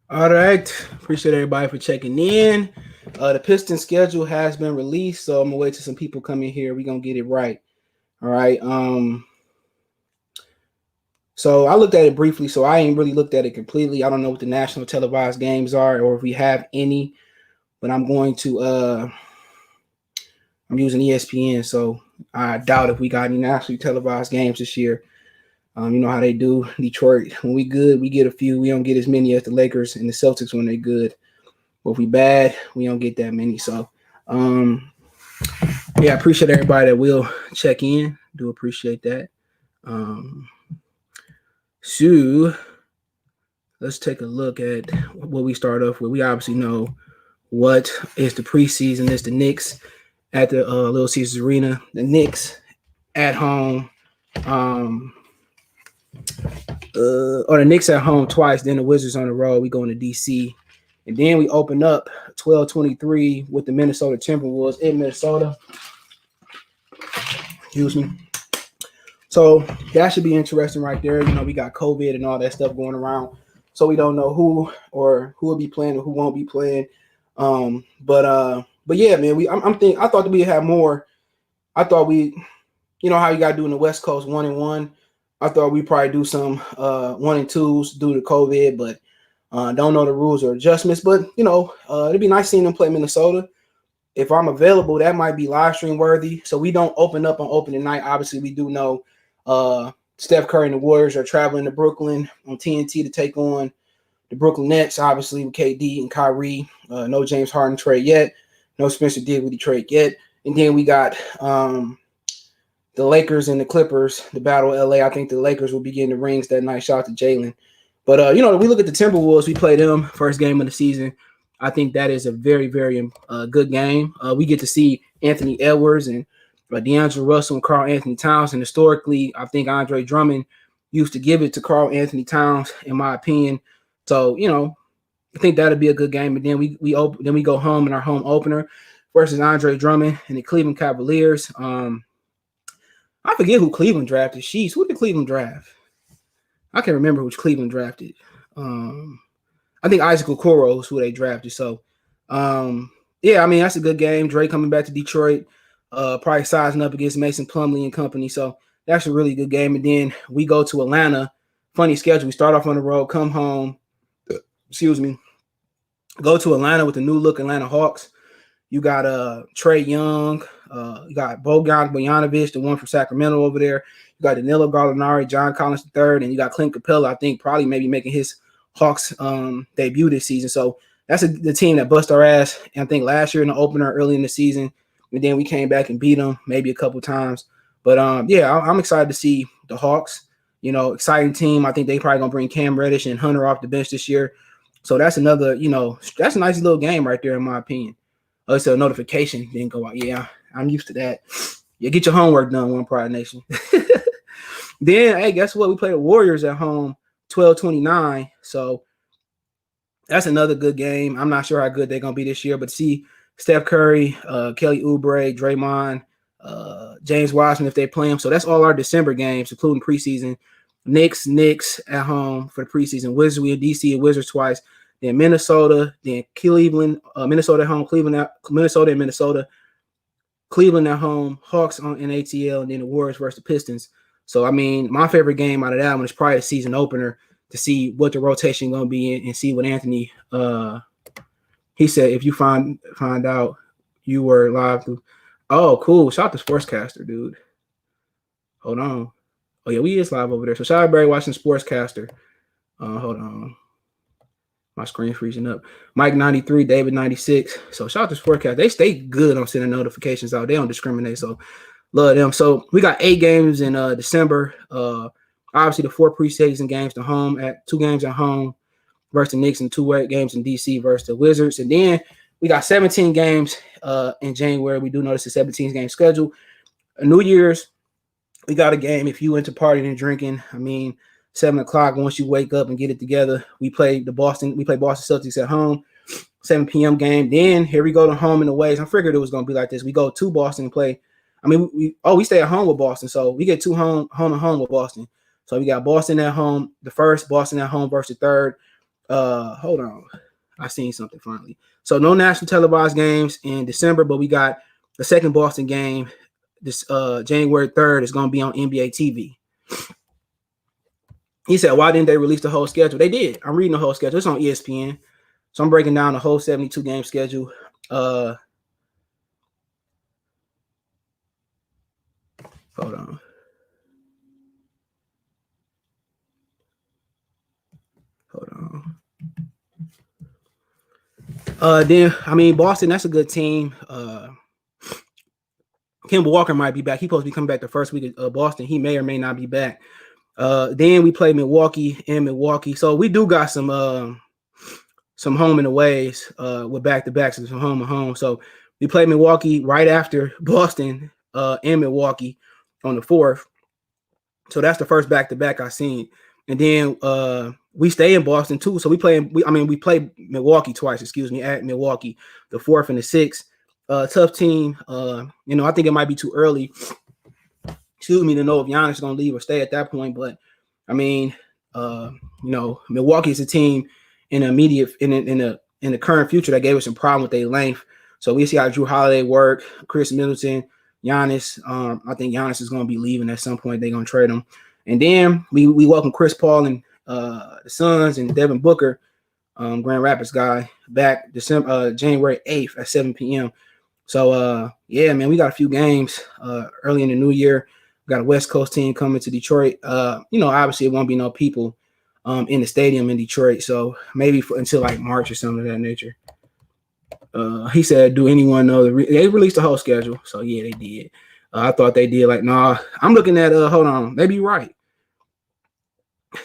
All right. Appreciate everybody for checking in. The Piston schedule has been released, so I'm gonna wait till some people come in here. We're gonna get it right. All right. So I looked at it briefly, so I ain't really looked at it completely. I don't know what the national televised games are or if we have any, but I'm going to I'm using ESPN, so I doubt if we got any nationally televised games this year. You know how they do. Detroit, when we good, we get a few. We don't get as many as the Lakers and the Celtics when they good. But if we bad, we don't get that many. So, yeah, I appreciate everybody that will check in. Do appreciate that. Um, so let's take a look at what we start off with. We obviously know what is the preseason. It's the Knicks at the Little Caesars Arena. The Knicks at home. Or the Knicks at home twice. Then the Wizards on the road. We going to DC. And then we open up 12-23 with the Minnesota Timberwolves in Minnesota. Excuse me. So that should be interesting right there. You know, we got COVID and all that stuff going around. So we don't know who will be playing or who won't be playing. But yeah, man, I thought that we had more. I thought you know how you gotta do in the West Coast 1-1. I thought we probably do some 1-2s due to COVID, but don't know the rules or adjustments. But you know, it'd be nice seeing them play Minnesota. If I'm available, that might be live stream worthy. So we don't open up on opening night. Obviously, we do know Steph Curry and the Warriors are traveling to Brooklyn on TNT to take on the Brooklyn Nets, obviously with KD and Kyrie. No James Harden trade yet. No Spencer Dinwiddie trade yet. And then we got the Lakers and the Clippers, the battle of LA. I think the Lakers will be getting the rings that night. Shout out to Jalen. But, you know, we look at the Timberwolves. We played them first game of the season. I think that is a very, very good game. We get to see Anthony Edwards and D'Angelo Russell and Karl Anthony Towns. And historically, I think Andre Drummond used to give it to Karl Anthony Towns, in my opinion. So, you know, I think that'll be a good game. And then we go home in our home opener versus Andre Drummond and the Cleveland Cavaliers. I forget who Cleveland drafted. Sheesh, who did Cleveland draft? I can't remember which Cleveland drafted. I think Isaac Okoro is who they drafted. So, yeah, I mean, that's a good game. Dre coming back to Detroit, probably sizing up against Mason Plumlee and company. So that's a really good game. And then we go to Atlanta. Funny schedule. We start off on the road, come home. Excuse me. Go to Atlanta with the new look Atlanta Hawks. You got Trae Young. You got Bojan Bojanovic, the one from Sacramento over there. You got Danilo Gallinari, John Collins III, and you got Clint Capella, I think, probably maybe making his Hawks debut this season. So that's the team that bust our ass, and I think last year in the opener early in the season. And then we came back and beat them maybe a couple times. But, yeah, I'm excited to see the Hawks. You know, exciting team. I think they probably going to bring Cam Reddish and Hunter off the bench this year. So that's another, you know, that's a nice little game right there in my opinion. So a notification didn't go out. Yeah, I'm used to that. Yeah, get your homework done, One Pride Nation. Then, hey, guess what? We play the Warriors at home, 12-29. So that's another good game. I'm not sure how good they're going to be this year, but see Steph Curry, Kelly Oubre, Draymond, James Wiseman if they play them. So that's all our December games, including preseason. Knicks at home for the preseason. Wizards, we in DC and Wizards twice. Then Minnesota, then Cleveland, Minnesota at home, Minnesota and Minnesota, Cleveland at home, Hawks in ATL, and then the Warriors versus the Pistons. So, I mean, my favorite game out of that one is probably a season opener to see what the rotation going to be in and see what Anthony, he said, if you find out you were live. Oh, cool. Shout out to Sportscastr, dude. Hold on. Oh, yeah, we is live over there. So, shout out to everybody watching Sportscastr. Hold on. My screen freezing up. Mike 93, David 96. So shout out to Sportscast. They stay good on sending notifications out. They don't discriminate. So love them. So we got 8 games in December. Obviously the 4 preseason games to home at 2 games at home versus the Knicks and 2 games in DC versus the Wizards. And then we got 17 games in January. We do notice a 17 game schedule. New Year's, we got a game. If you into partying and drinking, I mean, 7 o'clock, once you wake up and get it together, we play Boston Celtics at home, 7 p.m. game. Then here we go to home and away. I figured it was going to be like this. We go to Boston and play. I mean, we stay at home with Boston. So we get 2 home and home with Boston. So we got Boston at home, the first, Boston at home versus the third. Hold on. I seen something finally. So no national televised games in December, but we got the second Boston game this January 3rd is going to be on NBA TV. He said, why didn't they release the whole schedule? They did. I'm reading the whole schedule. It's on ESPN. So I'm breaking down the whole 72 game schedule. Hold on. Then I mean Boston, that's a good team. Kemba Walker might be back. He's supposed to be coming back the first week of Boston. He may or may not be back. Then we play Milwaukee and Milwaukee. So we do got some home and aways with back-to-backs and some home and home. So we play Milwaukee right after Boston and Milwaukee on the 4th. So that's the first back-to-back I seen. And then we stay in Boston too. So we play Milwaukee twice, at Milwaukee, the 4th and the 6th. Tough team. I think it might be too early, to know if Giannis is going to leave or stay at that point. But I mean, Milwaukee is a team in the immediate, in the current future that gave us some problem with their length. So we see how Drew Holiday work, Chris Middleton, Giannis. I think Giannis is going to be leaving at some point. They're going to trade him. And then we welcome Chris Paul and the Suns and Devin Booker, Grand Rapids guy, back January 8th at 7 p.m. So, man, we got a few games early in the new year. We got a West Coast team coming to Detroit. Obviously it won't be no people in the stadium in Detroit. So maybe until like March or something of that nature. He said, do anyone know they released the whole schedule? So, yeah, they did. I thought they did. Nah, I'm looking at, hold on. Maybe you're right.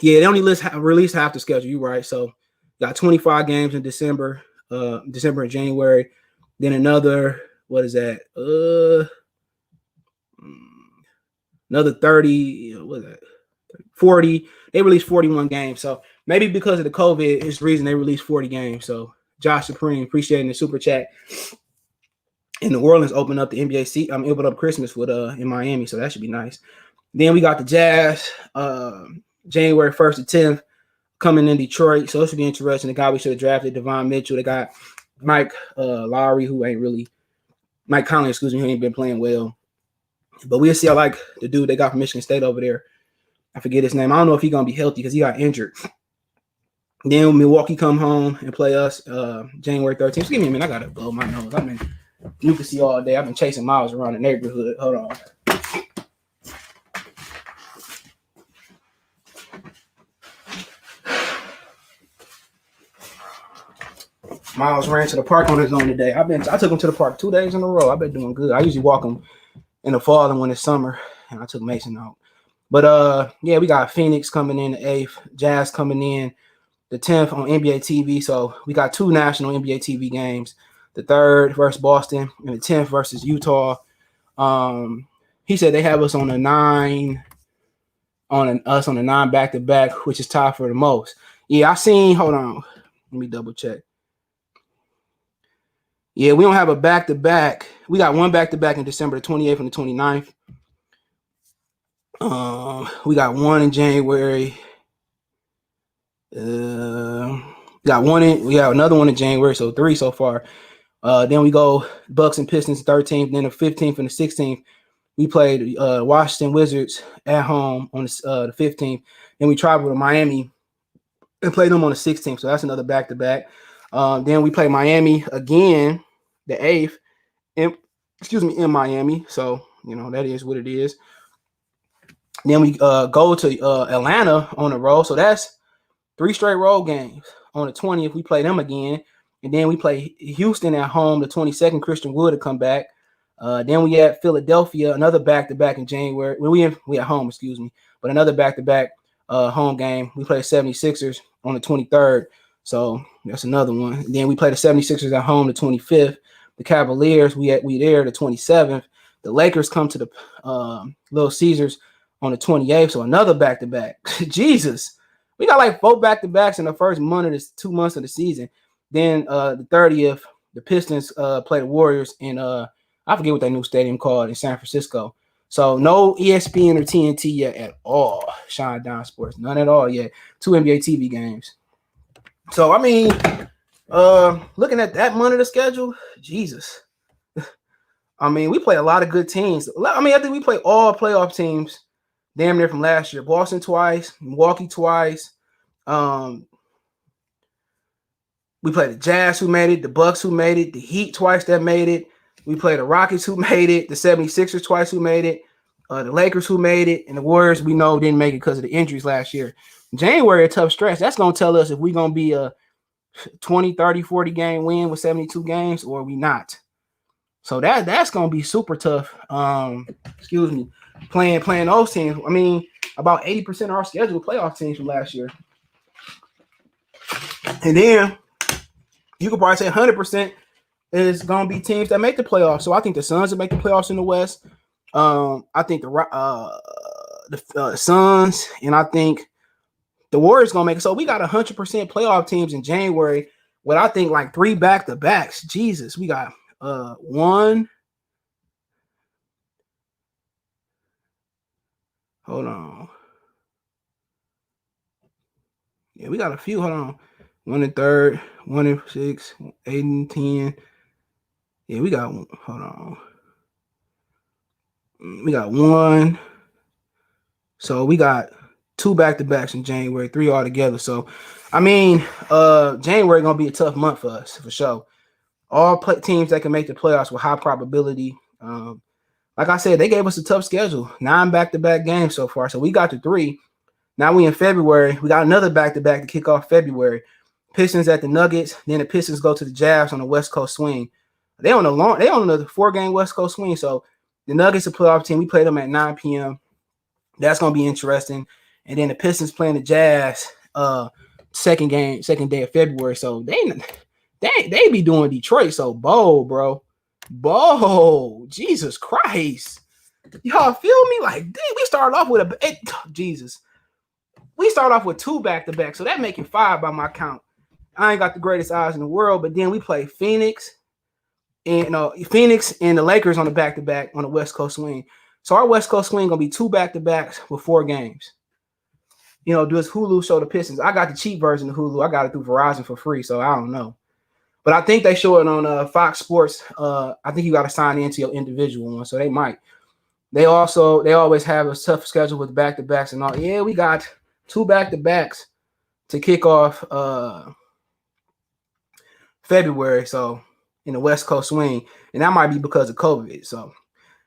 Yeah, they only released half the schedule. You're right. So got 25 games in December and January. Then another, what is that? Another 30, what is that? 40. They released 41 games. So maybe because of the COVID is the reason they released 40 games. So Josh Supreme, appreciating the super chat. And New Orleans opened up the NBA opened up Christmas with in Miami, so that should be nice. Then we got the Jazz, January 1st to 10th, coming in Detroit. So it should be interesting. The guy we should have drafted, Devon Mitchell. They got Mike Lowry, who Mike Conley, who ain't been playing well. But we'll see. I like the dude they got from Michigan State over there. I forget his name. I don't know if he's gonna be healthy because he got injured. Then Milwaukee come home and play us January 13th. Just give me a minute. I gotta blow my nose. I mean, you can see all day. I've been chasing miles around the neighborhood. Hold on. Miles ran to the park on his own today. I took him to the park 2 days in a row. I've been doing good. I usually walk him in the fall and when it's summer, and I took Mason out. But we got Phoenix coming in the 8th, Jazz coming in the 10th on NBA TV. So we got 2 national NBA TV games. The 3rd versus Boston and the 10th versus Utah. He said they have us on the 9 back-to-back, which is tied for the most. Yeah, I seen. Hold on, let me double check. Yeah, we don't have a back-to-back. We got one back-to-back in December, the 28th and the 29th. We got one in January. We got another one in January, so 3 so far. Then we go Bucks and Pistons 13th. Then the 15th and the 16th, we played Washington Wizards at home on the 15th. Then we traveled to Miami and played them on the 16th. So that's another back-to-back. Then we play Miami again, the 8th, in Miami. So, that is what it is. Then we go to Atlanta on the road. So that's 3 straight road games. On the 20th, we play them again. And then we play Houston at home, the 22nd. Christian Wood to come back. Then we had Philadelphia, another back-to-back in January. We at home, but another back-to-back home game. We play 76ers on the 23rd. So that's another one. And then we play the 76ers at home the 25th. The Cavaliers, we there the 27th. The Lakers come to the Little Caesars on the 28th. So another back-to-back. Jesus. We got like 4 back-to-backs in the first month of this 2 months of the season. Then the 30th, the Pistons play the Warriors in I forget what that new stadium called in San Francisco. So no ESPN or TNT yet at all. Shine Down Sports, none at all yet. 2 NBA TV games. So I mean, looking at that month of the schedule, Jesus. I mean, we play a lot of good teams. I mean, I think we play all playoff teams damn near from last year. Boston twice, Milwaukee twice. We played the Jazz who made it, the Bucks who made it, the Heat twice that made it. We played the Rockets who made it, the 76ers twice who made it, the Lakers who made it, and the Warriors we know didn't make it because of the injuries last year. January, a tough stretch. That's going to tell us if we're going to be a 20, 30, 40 game win with 72 games or we not. So that's going to be super tough. Excuse me. Playing those teams. I mean, about 80% of our schedule playoff teams from last year. And then you could probably say 100% is going to be teams that make the playoffs. So I think the Suns will make the playoffs in the West. I think the Suns and I think the Warriors going to make it. So we got 100% playoff teams in January with I think like 3 back-to-backs. Jesus, we got one. Hold on. Yeah, we got a few. Hold on. 1 and 3rd, 1 and 6, 8 and 10. Yeah, we got. Hold on. We got 1. So we got 2 back-to-backs in January, 3 altogether. So, I mean, January gonna be a tough month for us for sure. All teams that can make the playoffs with high probability. Like I said, they gave us a tough schedule. 9 back-to-back games so far. So we got to 3. Now we in February. We got another back-to-back to kick off February. Pistons at the Nuggets. Then the Pistons go to the Jazz on the West Coast swing. They on the 4-game West Coast swing. So the Nuggets a playoff team. We play them at 9 p.m. That's gonna be interesting. And then the Pistons playing the Jazz second day of February. So they be doing Detroit so bold, bro. Bold. Jesus Christ. Y'all feel me? Like, we started off with Jesus. We start off with 2 back-to-back. So that making 5 by my count. I ain't got the greatest eyes in the world, but then we play Phoenix and the Lakers on the back-to-back on the West Coast swing. So our West Coast swing gonna be 2 back-to-backs with 4 games. Does Hulu show the Pistons? I got the cheap version of Hulu. I got it through Verizon for free, so I don't know. But I think they show it on Fox Sports. I think you got to sign into your individual one, so they might. They always have a tough schedule with back-to-backs and all. Yeah, we got 2 back-to-backs to kick off February, so in the West Coast swing, and that might be because of COVID. So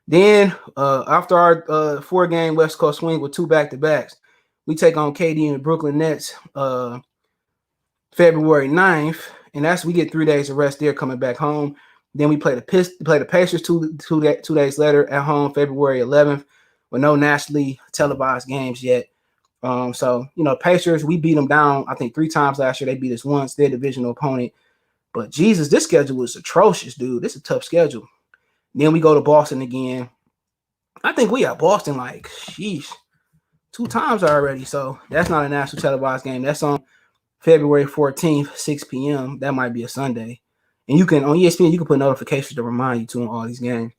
then after our 4-game West Coast swing with 2 back-to-backs, we take on KD and the Brooklyn Nets February 9th, and we get 3 days of rest there coming back home. Then we play the Pacers two days later at home, February 11th, with no nationally televised games yet. So Pacers, we beat them down I think 3 times last year. They beat us once, their divisional opponent. But Jesus, this schedule is atrocious, dude. This is a tough schedule. Then we go to Boston again. I think we at Boston like 2 times already. So that's not a national televised game. That's on February 14th, 6 p.m. That might be a Sunday. And you can on ESPN, you can put notifications to remind you to on all these games.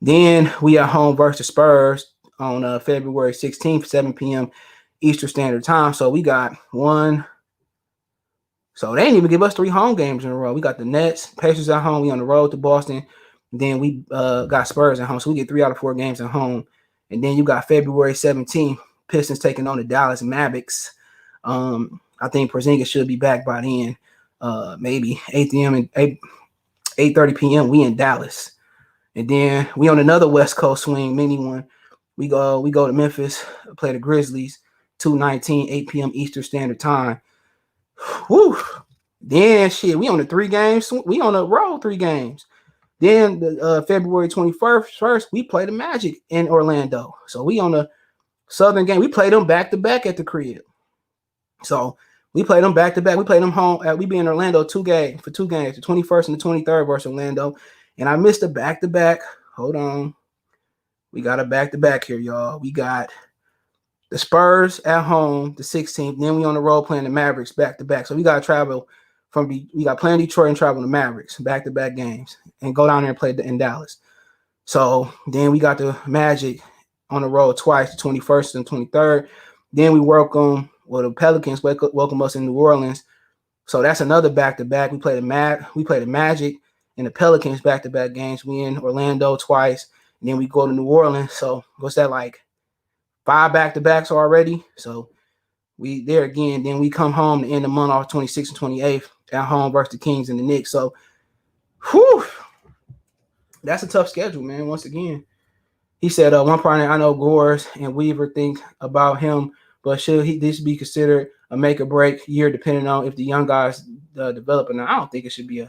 Then we at home versus Spurs on February 16th, 7 p.m. Eastern Standard Time. So we got 1. So they didn't even give us 3 home games in a row. We got the Nets, Pacers at home. We on the road to Boston. Then we got Spurs at home. So we get 3 out of 4 games at home. And then you got February 17th, Pistons taking on the Dallas Mavericks. I think Porzingis should be back by then. Maybe 8 p.m. and 8:30 p.m. we in Dallas. And then we on another West Coast swing, mini one. We go to Memphis, play the Grizzlies, 2:19, 8 p.m. Eastern Standard Time. Whew. Then we on the 3 games. We on the road 3 games. Then February 21st, we play the Magic in Orlando. So we on the Southern game. We play them back-to-back at the crib. So we play them back-to-back. We play them home. We be in Orlando 2 games, the 21st and the 23rd versus Orlando. And I missed a back-to-back. Hold on. We got a back-to-back here, y'all. We got the Spurs at home, the 16th. Then we on the road playing the Mavericks back-to-back. So we got to travel we got playing Detroit and travel to Mavericks, back-to-back games, and go down there and play in Dallas. So then we got the Magic on the road twice, the 21st and 23rd. Then we the Pelicans welcome us in New Orleans So that's another back-to-back. We play the Magic and the Pelicans back-to-back games. We in Orlando twice, and then we go to New Orleans. So what's that, like 5 back-to-backs already? So we there again. Then we come home to end the month off 26th and 28th at home versus the Kings and the Knicks. So, whew, that's a tough schedule, man. Once again, he said one partner, I know Gores and Weaver think about him, but should this be considered a make or break year depending on if the young guys develop or not? I don't think it should be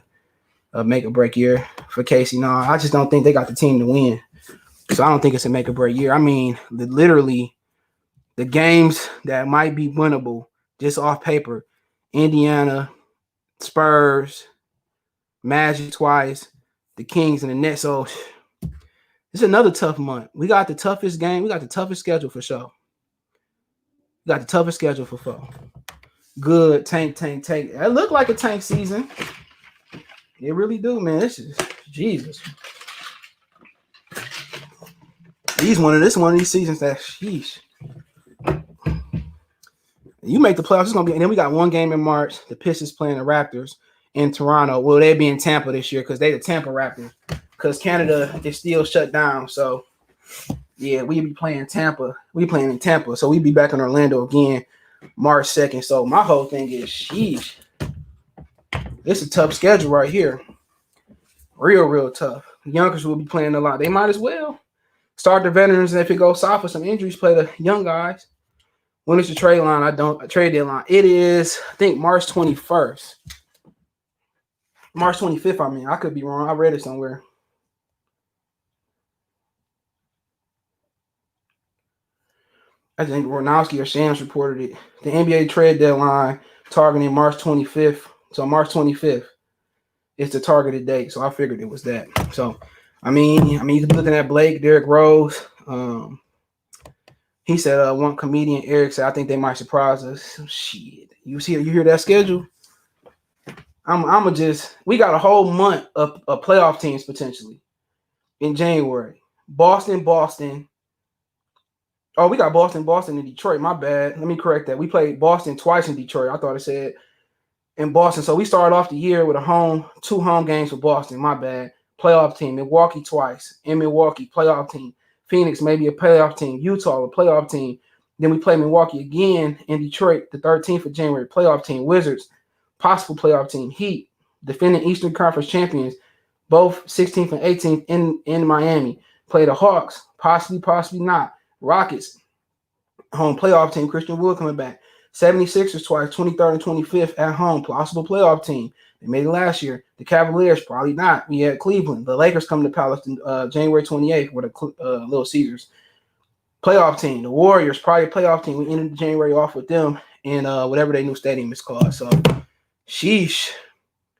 a make or break year for Casey. No, I just don't think they got the team to win. So I don't think it's a make or break year. I mean, literally the games that might be winnable just off paper, Indiana, Spurs, Magic twice, the Kings and the Nets. So it's another tough month. We got the toughest game. We got the toughest schedule for sure. We got the toughest schedule for four. Good tank. It looked like a tank season. It really do, man. This is Jesus. This one of these seasons that sheesh. You make the playoffs, it's gonna be, and then we got one game in March. The Pistons playing the Raptors in Toronto. Well, they be in Tampa this year because they the Tampa Raptors. Because Canada is still shut down. So yeah, we be playing Tampa. We playing in Tampa. So we be back in Orlando again March 2nd. So my whole thing is sheesh. It's a tough schedule right here. Real tough. The Youngsters will be playing a lot. They might as well start the veterans, and if it goes south with some injuries, play the young guys. When is the trade line? Trade deadline. It is, I think, March 21st. March 25th, I mean. I could be wrong. I read it somewhere. I think Ronowski or Shams reported it. The NBA trade deadline targeting March 25th. So March 25th is the targeted date. So I figured it was that. So, I mean, you could be looking at Blake, Derrick Rose. He said one comedian, Eric, said, I think they might surprise us. Shit. You hear that schedule? We got a whole month of playoff teams potentially in January. Boston. Oh, we got Boston, and Detroit. My bad. Let me correct that. We played Boston twice in Detroit. I thought it said in Boston. So we started off the year with 2 home games for Boston. My bad. Playoff team. Milwaukee twice. In Milwaukee, playoff team. Phoenix, maybe a playoff team. Utah, a playoff team. Then we play Milwaukee again in Detroit, the 13th of January, playoff team. Wizards, possible playoff team. Heat, defending Eastern Conference champions, both 16th and 18th in Miami. Play the Hawks, possibly not. Rockets, home playoff team. Christian Wood coming back. 76ers twice, 23rd and 25th at home, possible playoff team. They made it last year. The Cavaliers, probably not. We had Cleveland. The Lakers come to Palace January 28th with a Little Caesars. Playoff team. The Warriors, probably a playoff team. We ended January off with them in whatever their new stadium is called. So, sheesh.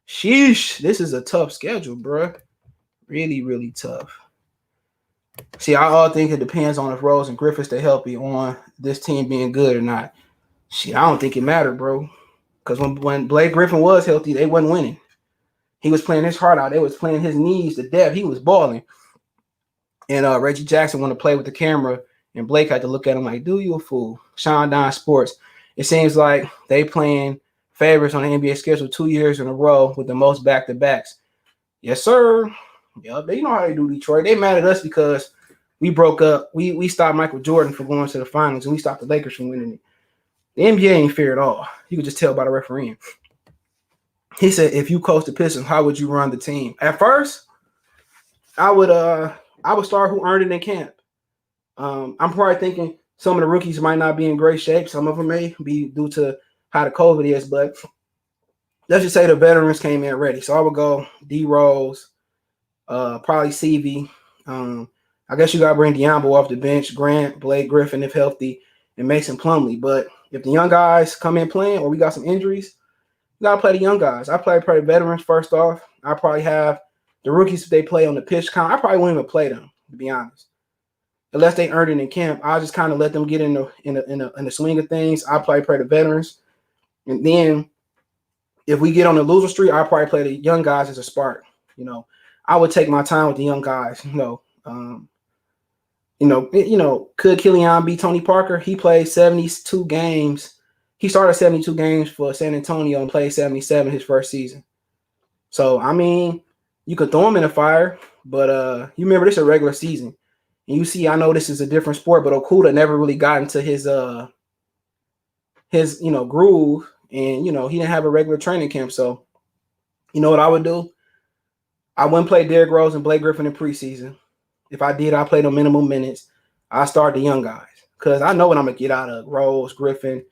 This is a tough schedule, bro. Really tough. See, I all think it depends on if Rose and Griffin stay healthy on this team being good or not. Shit, I don't think it mattered, bro. Because when Blake Griffin was healthy, they wasn't winning. He was playing his heart out. They was playing his knees to death. He was balling. And Reggie Jackson wanted to play with the camera, and Blake had to look at him like, "Do you a fool?" Sean Don Sports. It seems like they playing favorites on the NBA schedule 2 years in a row with the most back-to-backs. Yes, sir. Yeah, they know how they do Detroit. They mad at us because we broke up. We stopped Michael Jordan from going to the finals, and we stopped the Lakers from winning it. The NBA ain't fair at all. You could just tell by the refereeing. He said, if you coach the Pistons, how would you run the team? At first, I would start who earned it in camp. I'm probably thinking some of the rookies might not be in great shape. Some of them may be due to how the COVID is, but let's just say the veterans came in ready. So I would go D Rose, probably CV. I guess you got to bring Diambo off the bench, Grant, Blake Griffin if healthy, and Mason Plumlee. But if the young guys come in playing or we got some injuries, you got to play the young guys. I play the veterans first off. I probably have the rookies if they play on the pitch count. I probably wouldn't even play them, to be honest. Unless they earned it in camp, I'll just kind of let them get in the swing of things. I'll probably play the veterans. And then if we get on the loser streak, I'll probably play the young guys as a spark. I would take my time with the young guys. Could Killian be Tony Parker? He played 72 games he started 72 games for San Antonio and played 77 his first season. So, I mean, you could throw him in the fire, but you remember this is a regular season. And you see, I know this is a different sport, but Okuda never really got into his groove, and he didn't have a regular training camp. So, you know what I would do? I wouldn't play Derrick Rose and Blake Griffin in preseason. If I did, I played them minimum minutes. I start the young guys because I know what I'm gonna get out of Rose, Griffin.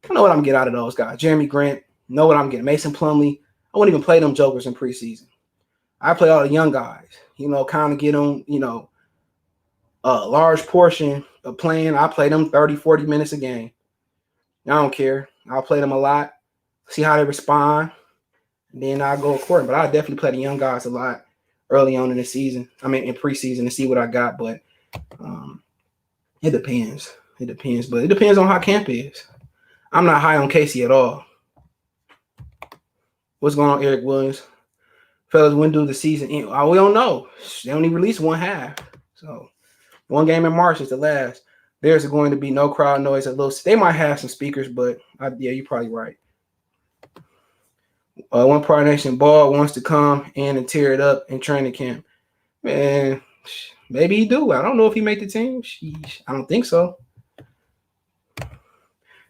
I know what I'm gonna get out of those guys. Jeremy Grant, know what I'm getting. Mason Plumlee. I wouldn't even play them jokers in preseason. I play all the young guys. Kind of get them. A large portion of playing. I play them 30, 40 minutes a game. I don't care. I'll play them a lot. See how they respond. And then I'll go according. But I definitely play the young guys a lot early on in the season. I mean, in preseason to see what I got. But it depends. It depends. But it depends on how camp is. I'm not high on Casey at all. What's going on, Eric Williams? Fellas, when do the season end? We don't know. They only released one half. So one game in March is the last. There's going to be no crowd noise at Little. They might have some speakers, but yeah, you're probably right. One Part Nation Ball wants to come in and tear it up in training camp. Man, maybe he do. I don't know if he made the team. Sheesh, I don't think so.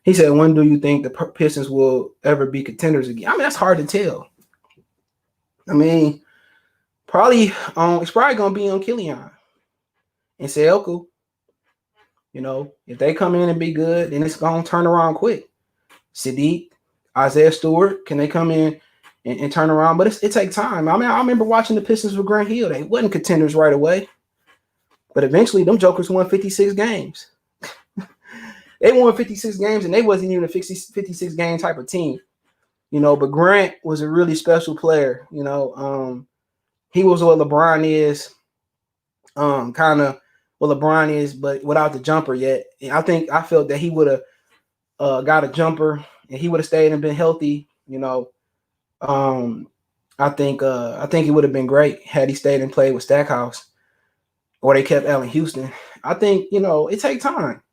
He said, when do you think the Pistons will ever be contenders again? I mean, that's hard to tell. I mean, it's probably going to be on Killian and Seoku. If they come in and be good, then it's going to turn around quick. Sadiq, Isaiah Stewart, can they come in and turn around? But it takes time. I mean, I remember watching the Pistons with Grant Hill. They wasn't contenders right away. But eventually, them jokers won 56 games. They won 56 games, and they wasn't even a 56-game type of team. But Grant was a really special player. He was what LeBron is, kind of what LeBron is, but without the jumper yet. And I felt that he would have got a jumper, and he would have stayed and been healthy. I think it would have been great had he stayed and played with Stackhouse, or they kept Allen Houston. I think it takes time.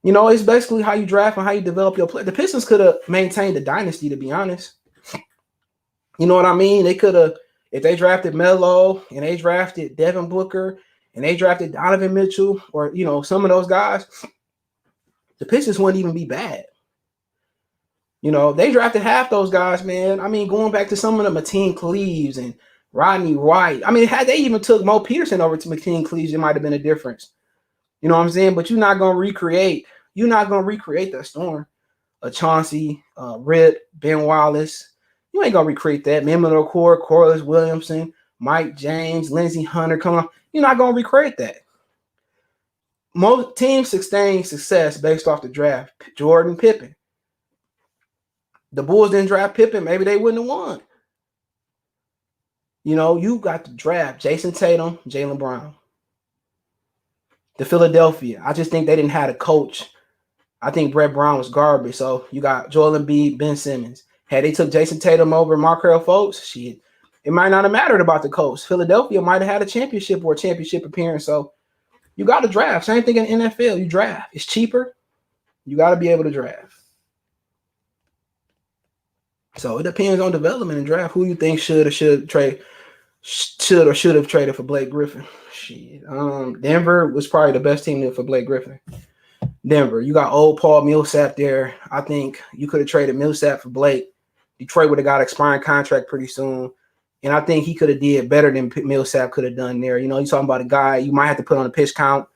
It's basically how you draft and how you develop your play. The Pistons could have maintained the dynasty, to be honest. You know what I mean? They could have, if they drafted Melo and they drafted Devin Booker and they drafted Donovan Mitchell or, some of those guys, the Pistons wouldn't even be bad. They drafted half those guys, man. I mean, going back to some of the Mateen Cleaves and Rodney White. I mean, had they even took Mo Peterson over to Mateen Cleaves, it might have been a difference. You know what I'm saying? But you're not going to recreate that storm. Chauncey, Rip, Ben Wallace. You ain't going to recreate that. Mehmet Okur, Corliss Williamson, Mike James, Lindsey Hunter coming on. You're not going to recreate that. Most teams sustain success based off the draft. Jordan, Pippen. The Bulls didn't draft Pippen. Maybe they wouldn't have won. You got to draft Jason Tatum, Jaylen Brown. The Philadelphia, I just think they didn't have a coach. I think Brett Brown was garbage. So you got Joel Embiid, Ben Simmons. Had they took Jason Tatum over Markelle Fultz, shit, it might not have mattered about the coach. Philadelphia might have had a championship or a championship appearance. So you got to draft. Same thing in NFL. You draft. It's cheaper. You got to be able to draft. So it depends on development and draft. Who you think should or should have traded for Blake Griffin? Shit. Denver was probably the best team for Blake Griffin. Denver. You got old Paul Millsap there. I think you could have traded Millsap for Blake. Detroit would have got an expiring contract pretty soon. And I think he could have did better than Millsap could have done there. You're talking about a guy you might have to put on a pitch count.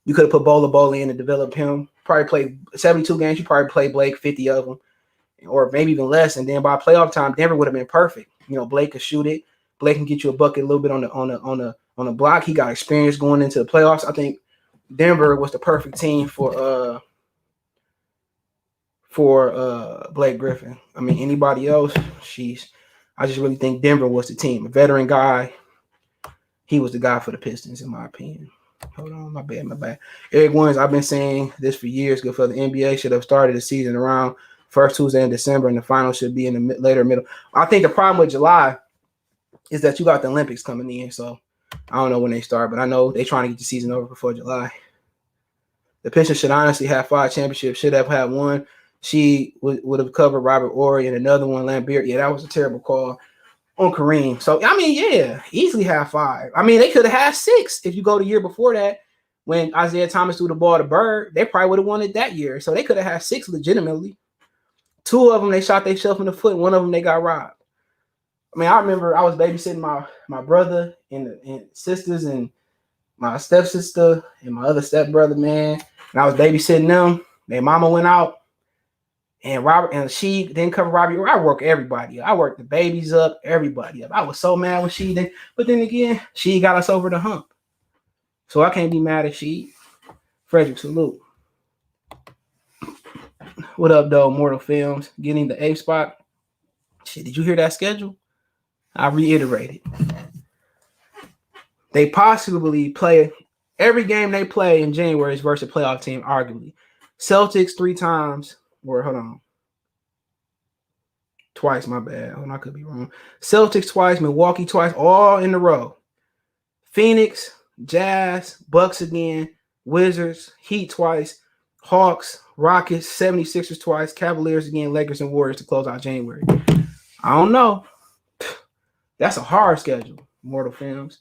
You could have put Bola in and develop him. Probably played 72 games. You probably played Blake 50 of them, or maybe even less. And then by playoff time, Denver would have been perfect. Blake could shoot it. Blake can get you a bucket a little bit on the block. He got experience going into the playoffs. I think Denver was the perfect team for Blake Griffin. I mean, anybody else, I just really think Denver was the team. A veteran guy. He was the guy for the Pistons, in my opinion. Hold on, my bad. Eric Williams, I've been saying this for years. Good for the NBA should have started the season around first Tuesday in December, and the final should be in the later middle. I think the problem with July is that you got the Olympics coming in, so I don't know when they start, but I know they're trying to get the season over before July. The Pistons should honestly have 5 championships. Should have had one She would have covered Robert Horry, and another one, Lambert. Yeah, that was a terrible call on Kareem. So, I mean, yeah, easily have 5. I mean, they could have had 6 if you go the year before that when Isaiah Thomas threw the ball to Bird. They probably would have won it that year. So they could have had 6 legitimately. 2 of them, they shot themselves in the foot. One of them, they got robbed. I mean, I remember I was babysitting my brother and sisters and my stepsister and my other stepbrother, man. And I was babysitting them. Their mama went out. And Robert and she didn't cover Robbie. I work everybody up. I worked the babies up, everybody up. I was so mad when she didn't. But then again, she got us over the hump. So I can't be mad at she. Frederick, salute. What up, though? Mortal Films getting the 8th spot. Shit, did you hear that schedule? I reiterated. They possibly play every game they play in January is versus a playoff team, arguably. Celtics 3 times. Or hold on. Twice, my bad. Oh, I could be wrong. Celtics twice, Milwaukee twice, all in a row. Phoenix, Jazz, Bucks again, Wizards, Heat twice, Hawks, Rockets, 76ers twice, Cavaliers again, Lakers and Warriors to close out January. I don't know. That's a hard schedule, Mortal Films.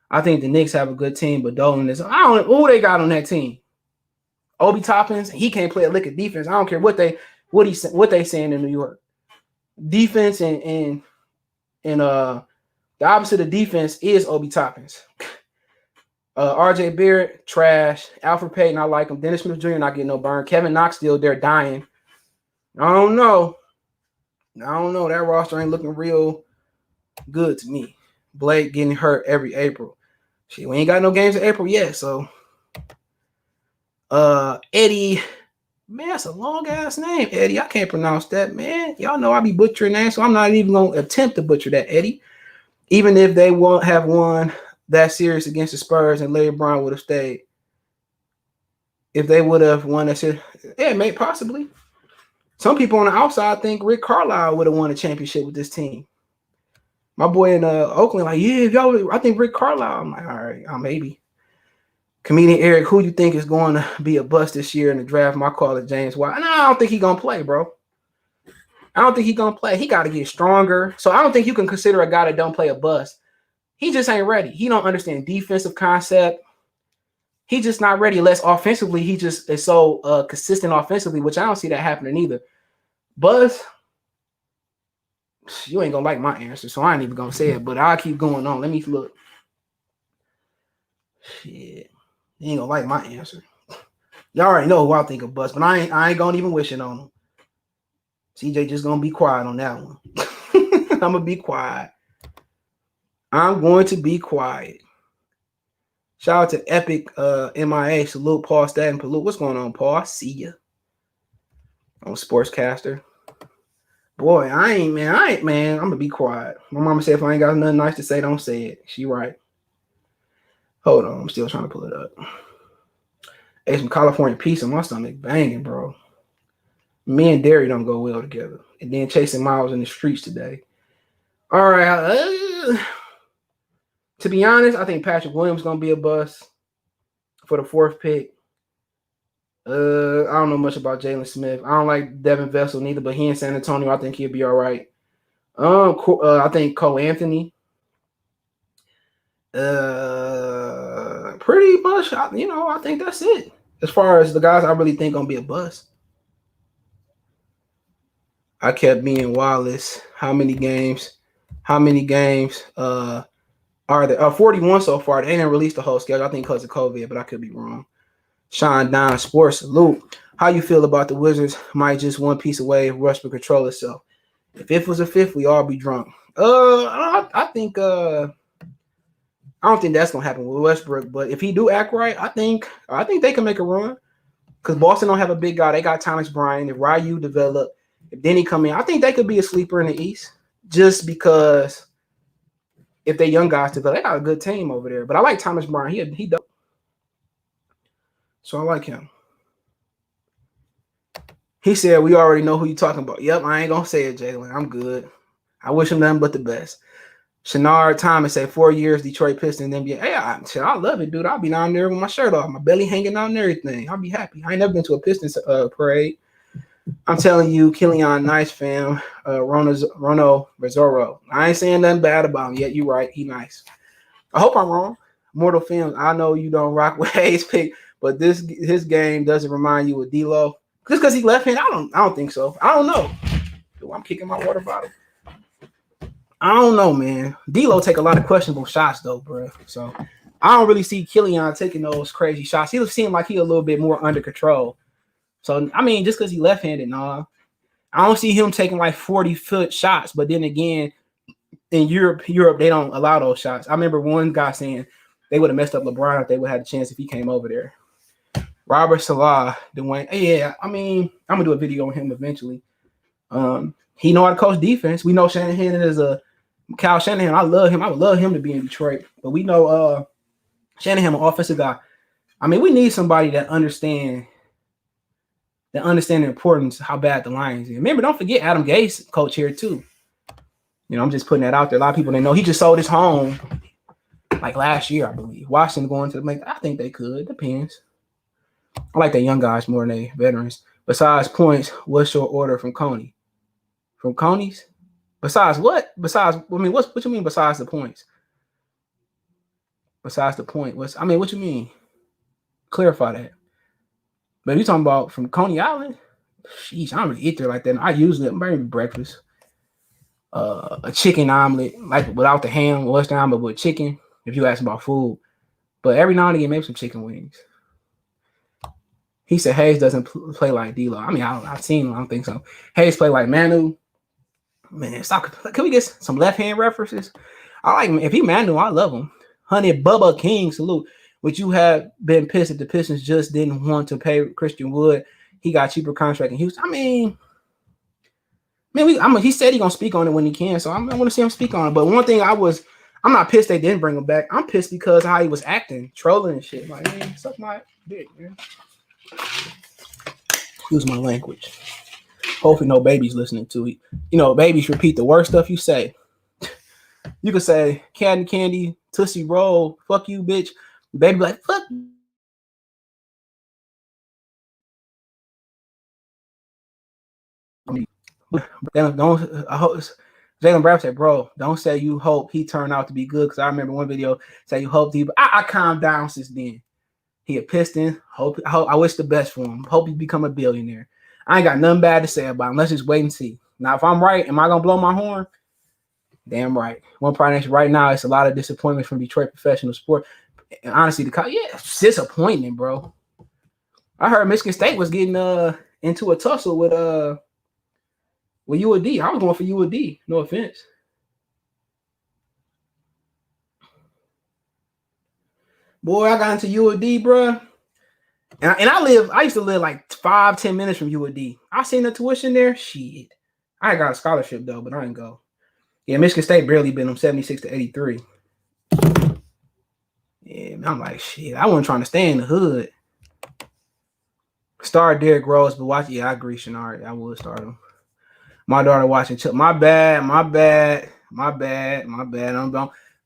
I think the Knicks have a good team, but Dolan is. I don't know who they got on that team. Obi Toppins, he can't play a lick of defense. I don't care what they saying in New York. Defense and the opposite of defense is Obi Toppins. RJ Barrett, trash. Alfred Payton, I like him. Dennis Smith Jr. not getting no burn. Kevin Knox still there dying. I don't know. That roster ain't looking real good to me. Blake getting hurt every April. Shit, we ain't got no games in April yet, so Eddie, man, that's a long ass name, Eddie. I can't pronounce that, man. Y'all know I be butchering that, so I'm not even gonna attempt to butcher that, Eddie. Even if they won't have won that series against the Spurs and Larry Brown would have stayed. If they would have won that series, yeah, maybe possibly. Some people on the outside think Rick Carlisle would have won a championship with this team. My boy in Oakland, like, yeah, if y'all, I think Rick Carlisle. I'm like, all right, maybe. Comedian Eric, who you think is going to be a bust this year in the draft? My call is James White. No, I don't think he's going to play, bro. I don't think he's going to play. He got to get stronger. So I don't think you can consider a guy that don't play a bust. He just ain't ready. He don't understand defensive concept. He just not ready. Unless offensively, he just is so consistent offensively, which I don't see that happening either. Buzz, you ain't going to like my answer, so I ain't even going to say it, but I'll keep going on. Let me look. Shit. You ain't gonna like my answer. Y'all already know who I think of bust, but I ain't gonna even wish it on him. CJ just gonna be quiet on that one. I'm gonna be quiet. I'm going to be quiet. Shout out to Epic MIA. Salute Paul Staten. Salute. What's going on, Paul? I see ya. On Sportscastr. Boy, I ain't, man. I'm gonna be quiet. My mama said if I ain't got nothing nice to say, don't say it. She right. Hold on, I'm still trying to pull it up. Ate some California pizza, my stomach banging, bro. Me and Derry don't go well together. And then chasing Miles in the streets today. All right. To be honest, I think Patrick Williams is going to be a bust for the 4th pick. I don't know much about Jalen Smith. I don't like Devin Vessel neither, but he in San Antonio, I think he'll be all right. I think Cole Anthony. Pretty much, I think that's it. As far as the guys I really think gonna be a bust. I kept being Wallace. How many games are there? 41 so far. They didn't release the whole schedule, I think because of COVID, but I could be wrong. Sean Don Sports, salute. How you feel about the Wizards might just one piece away Westbrook control itself? If it was a fifth, we all be drunk. I think I don't think that's gonna happen with Westbrook, but if he do act right, I think they can make a run. Because Boston don't have a big guy. They got Thomas Bryant. If Ryu develop, if Denny come in, I think they could be a sleeper in the East. Just because if they young guys develop, they got a good team over there. But I like Thomas Bryant. He dope. So I like him. He said, we already know who you talking about. Yep, I ain't gonna say it, Jalen. I'm good. I wish him nothing but the best. Shenard Thomas said 4 years, Detroit Pistons, NBA. Hey, I love it, dude. I'll be down there with my shirt off, my belly hanging out and everything. I'll be happy. I ain't never been to a Pistons parade. I'm telling you, Killian, nice fam. Rono Rizzoro. I ain't saying nothing bad about him yet. You right. He nice. I hope I'm wrong. Mortal Films. I know you don't rock with Hayes pick, but his game doesn't remind you of D'Lo. Just because he left hand, I don't think so. I don't know. I'm kicking my water bottle. I don't know, man. D'Lo take a lot of questionable shots though, bro. So I don't really see Killian taking those crazy shots. He seemed like he a little bit more under control. So I mean, just because he left-handed, nah. I don't see him taking like 40-foot shots. But then again, in Europe, they don't allow those shots. I remember one guy saying they would have messed up LeBron if they would have had a chance if he came over there. Robert Salah, Dwayne. Yeah, I mean, I'm gonna do a video on him eventually. He know how to coach defense. We know Shanahan is Kyle Shanahan. I love him. I would love him to be in Detroit. But we know Shanahan, an offensive guy. I mean, we need somebody that understand the importance of how bad the Lions is. Remember, don't forget Adam Gase, coach here too. You know, I'm just putting that out there. A lot of people they know he just sold his home like last year, I believe. Washington going to the I think they could. Depends. I like the young guys more than they veterans. Besides points, what's your order from Coney? From Coney's? Besides what? Besides, I mean, what you mean besides the points? Besides the point, what you mean? Clarify that. But if you're talking about from Coney Island, sheesh, I don't really eat there like that. I usually maybe breakfast. A chicken omelet, like without the ham, what's the omelet with chicken, if you ask about food. But every now and again, maybe some chicken wings. He said Hayes doesn't play like D'Lo. I mean, I've seen him. I don't think so. Hayes play like Manu. Man, stop. Can we get some left-hand references? I like him. If he Manu, I love him. Honey, Bubba King, salute. Would you have been pissed if the Pistons just didn't want to pay Christian Wood? He got a cheaper contract in Houston. I mean, he said he's gonna speak on it when he can, so I want to see him speak on it. But one thing I'm not pissed they didn't bring him back. I'm pissed because how he was acting, trolling and shit. Like, man, suck my dick, man. Use my language. Hopefully no babies listening to it. You know, babies repeat the worst stuff you say. You could say candy, Tootsie Roll, fuck you, bitch. Baby like, fuck. Jalen Brown said, bro, don't say you hope he turned out to be good. Because I remember one video say you hope I calmed down since then. He a Piston. I wish the best for him. Hope he become a billionaire. I ain't got nothing bad to say about him. Let's just wait and see. Now, if I'm right, am I gonna blow my horn? Damn right. One part right now, it's a lot of disappointment from Detroit professional sport. And honestly, it's disappointment, bro. I heard Michigan State was getting into a tussle with UAD. I was going for UAD. No offense. Boy, I got into UAD, bro. And I used to live like 5-10 minutes from UAD. I seen the tuition there. Shit. I got a scholarship though, but I didn't go. Yeah, Michigan State barely beat them 76-83. Yeah, I'm like, shit. I wasn't trying to stay in the hood. Start Derrick Rose, but watch. Yeah, I agree, Shenari. I would start him. My daughter watching. My bad.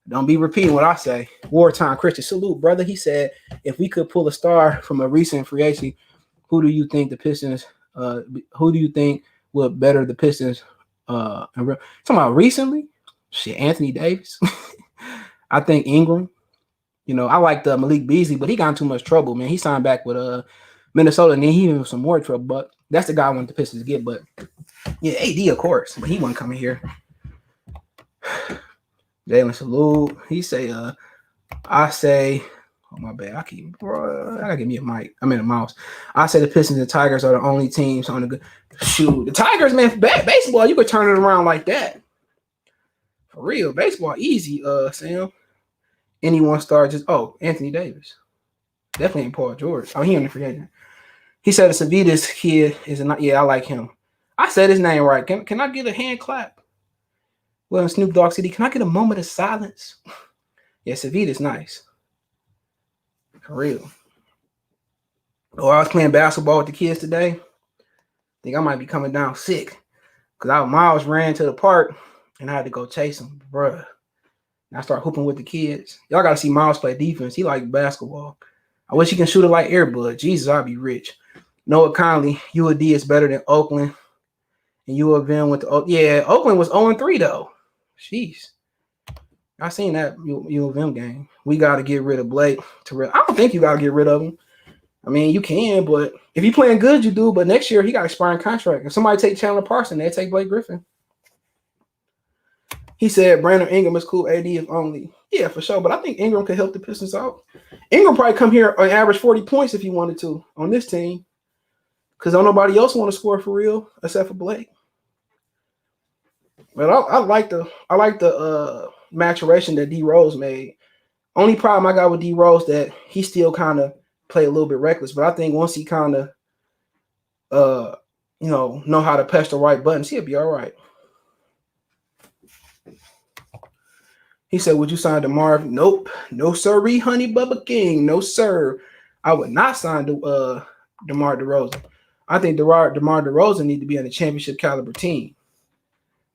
Don't be repeating what I say. Wartime Christian, salute, brother. He said, if we could pull a star from a recent free agency, who do you think the Pistons? Who do you think would better the Pistons? Talking about recently, shit, Anthony Davis. I think Ingram. You know, I like the Malik Beasley, but he got in too much trouble, man. He signed back with Minnesota, and then he in some more trouble. But that's the guy I want the Pistons to get. But yeah, AD, of course, but he wasn't coming here. Jalen salute. He say, I say, oh my bad. I gotta give me a mic. I'm in a mouse. I say the Pistons and Tigers are the only teams on the good. Shoot, the Tigers, man, baseball, you could turn it around like that. For real, baseball easy. Sam. Anyone start just Anthony Davis. Definitely ain't Paul George. Oh, he on the free agent. He said the Savitas kid is not. Yeah, I like him. I said his name right. Can I get a hand clap? Well, in Snoop Dogg City, can I get a moment of silence? Yeah, Savitas nice. For real. Oh, I was playing basketball with the kids today. I think I might be coming down sick. Because Miles ran to the park and I had to go chase him, bruh. And I start hooping with the kids. Y'all got to see Miles play defense. He like basketball. I wish he can shoot it like Airbud. Jesus, I'd be rich. Noah Conley, U of D is better than Oakland. And U of M went to Oakland was 0-3 though. Jeez. I seen that U of M game. We got to get rid of Blake. I don't think you got to get rid of him. I mean, you can, but if you playing good, you do. But next year, he got expiring contract. If somebody take Chandler Parson, they take Blake Griffin. He said Brandon Ingram is cool, AD if only. Yeah, for sure. But I think Ingram could help the Pistons out. Ingram probably come here and average 40 points if he wanted to on this team. Because don't nobody else want to score for real except for Blake. But I like the maturation that D Rose made. Only problem I got with D Rose that he still kind of play a little bit reckless, but I think once he kind of know how to press the right buttons, he'll be all right. He said, would you sign DeMar? Nope. No sirree, honey Bubba King. No sir. I would not sign DeMar DeRozan. I think DeMar DeRozan need to be on a championship caliber team.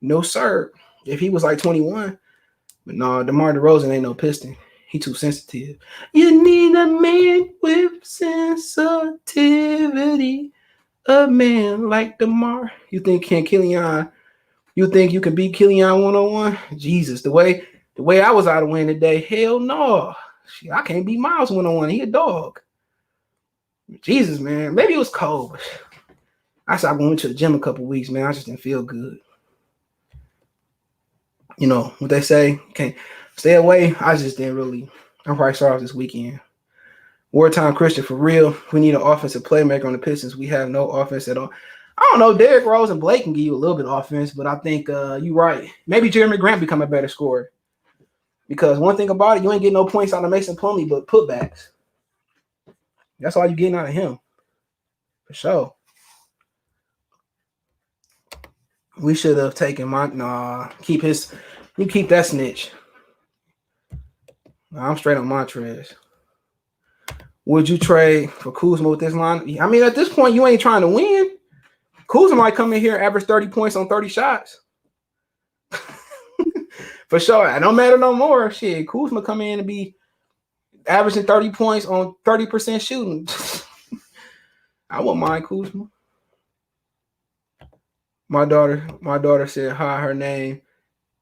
No sir. If he was like 21, but no, DeMar DeRozan ain't no Piston. He too sensitive. You need a man with sensitivity. A man like DeMar. You think Killian? You think you can beat Killian 1-on-1? Jesus, the way I was out of win today, hell no. Shit, I can't beat Miles 1-on-1. He a dog. Jesus, man. Maybe it was cold. But I stopped going to the gym a couple weeks, man. I just didn't feel good. You know what they say? Can't stay away. I just didn't really. I'm probably start off this weekend. Wartime Christian, for real. We need an offensive playmaker on the Pistons. We have no offense at all. I don't know. Derrick Rose and Blake can give you a little bit of offense, but I think you're right. Maybe Jeremy Grant become a better scorer. Because one thing about it, you ain't getting no points out of Mason Plumlee, but putbacks. That's all you're getting out of him. For sure. We should have taken keep that snitch. I'm straight on Montrez. Would you trade for Kuzma with this line? I mean, at this point, you ain't trying to win. Kuzma might come in here and average 30 points on 30 shots. For sure. It don't matter no more. Shit, Kuzma come in and be averaging 30 points on 30% shooting. I wouldn't mind Kuzma. My daughter said hi. Her name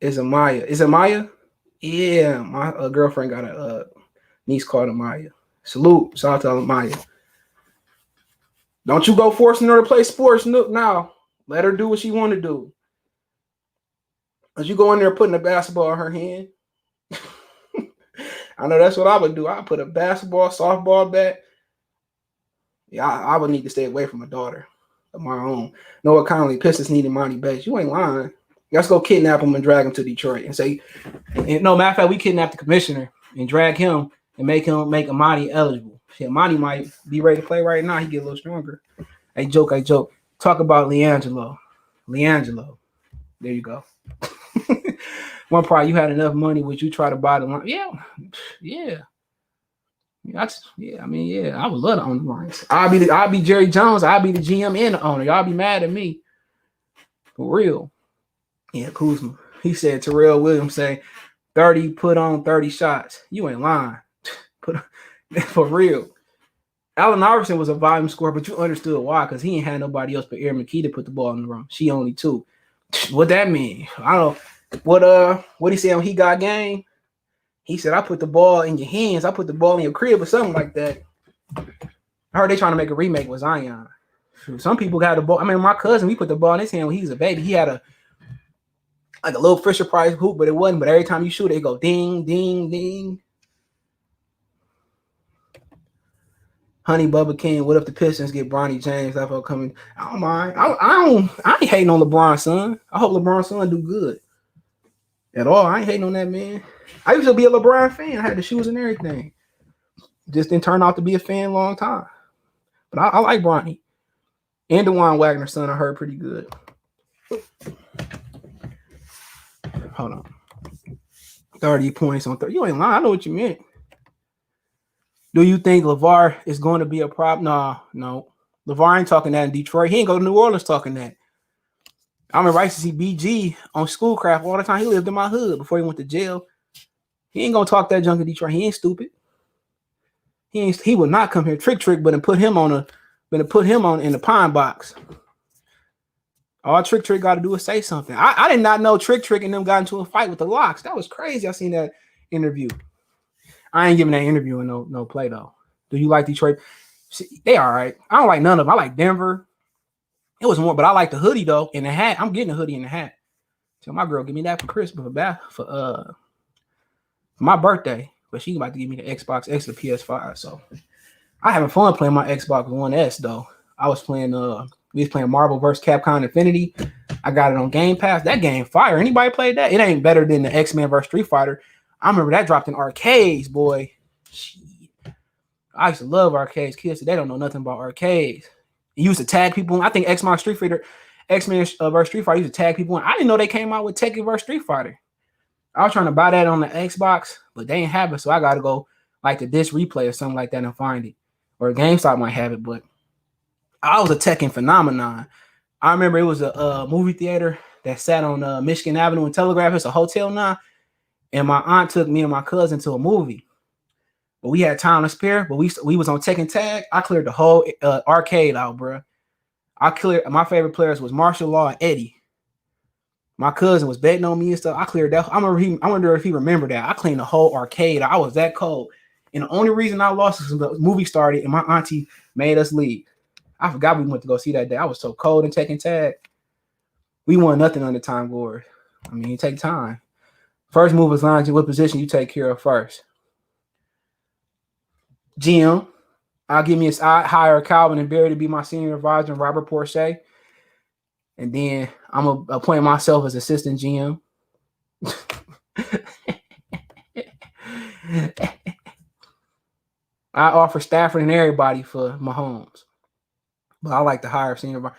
is Amaya. Is it Maya? Yeah, my girlfriend got a niece called Amaya. Salute. Shout out to Amaya. Don't you go forcing her to play sports now. Let her do what she want to do. As you go in there putting a basketball in her hand. I know that's what I would do. I put a basketball, softball bat. Yeah, I would need to stay away from my daughter of my own. Noah Conley, Pistons needed Monty Bates. You ain't lying. Let's go kidnap him and drag him to Detroit and say, no, matter of fact, we kidnap the commissioner and drag him and make Amani eligible. Shit, Amani might be ready to play right now. He get a little stronger. I joke. Talk about LiAngelo. There you go. One part, you had enough money. Would you try to buy the line? Yeah. I would love to own the Lions. I'll be Jerry Jones. I'll be the GM and the owner. Y'all be mad at me. For real. Yeah, Kuzma. He said Terrell Williams say 30 put on 30 shots. You ain't lying. For real. Allen Iverson was a volume scorer, but you understood why, because he ain't had nobody else but Erin McKee to put the ball in the room. She only two. What that mean? I don't know. What he said when he got game? He said, I put the ball in your hands. I put the ball in your crib or something like that. I heard they trying to make a remake with Zion. Some people got the ball. I mean, my cousin, we put the ball in his hand when he was a baby. He had a little Fisher Price hoop, but it wasn't. But every time you shoot, it go ding, ding, ding. Honey Bubba King, what if the Pistons get Bronny James after coming? I don't mind. I ain't hating on LeBron's son. I hope LeBron's son do good. At all. I ain't hating on that man. I used to be a LeBron fan. I had the shoes and everything. Just didn't turn out to be a fan a long time. But I like Bronny. And DeJuan Wagner's son, I heard pretty good. Hold on. 30 points on 30. You ain't lying. I know what you meant. Do you think LeVar is going to be a problem? No. LeVar ain't talking that in Detroit. He ain't go to New Orleans talking that. I remember I used to see BG on Schoolcraft all the time. He lived in my hood before he went to jail. He ain't gonna talk that junk in Detroit. He ain't stupid. He would not come here trick, but and put him on Gonna put him on in the pine box. All Trick got to do is say something. I did not know Trick and them got into a fight with the Locks. That was crazy. I seen that interview. I ain't giving that interview no play though. Do you like Detroit? They all right. I don't like none of them. I like Denver. It was more, but I like the hoodie though and the hat. I'm getting a hoodie and the hat. Tell my girl, give me that for Christmas for my birthday. But she about to give me the Xbox X, the PS5. So I having fun playing my Xbox One S though. I was playing we was playing Marvel vs. Capcom Infinity. I got it on Game Pass. That game fire. Anybody played that? It ain't better than the X-Men vs. Street Fighter. I remember that dropped in arcades, boy. Shit. I used to love arcades. Kids today don't know nothing about arcades. You used to tag people. I think X-Men vs. Street Fighter used to tag people. I didn't know they came out with Tekken vs. Street Fighter. I was trying to buy that on the Xbox, but they ain't have it, so I got to go like the disc replay or something like that and find it. Or GameStop might have it, but I was a Tekken phenomenon. I remember it was a movie theater that sat on Michigan Avenue and Telegraph. It's a hotel now. And my aunt took me and my cousin to a movie. But we had time to spare. But we was on Tekken Tag. I cleared the whole arcade out, bro. My favorite players was Martial Law and Eddie. My cousin was betting on me and stuff. I cleared that. I wonder if he remembered that. I cleaned the whole arcade. I was that cold. And the only reason I lost is the movie started and my auntie made us leave. I forgot we went to go see that day. I was so cold and Tekken Tag. We won nothing on the time board. I mean, you take time. First move is line. What position you take care of first? GM. I'll give me I hire Calvin and Barry to be my senior advisor and Robert Porsche. And then I'm going to appoint myself as assistant GM. I offer Stafford and everybody for Mahomes. But I like to hire senior advisor.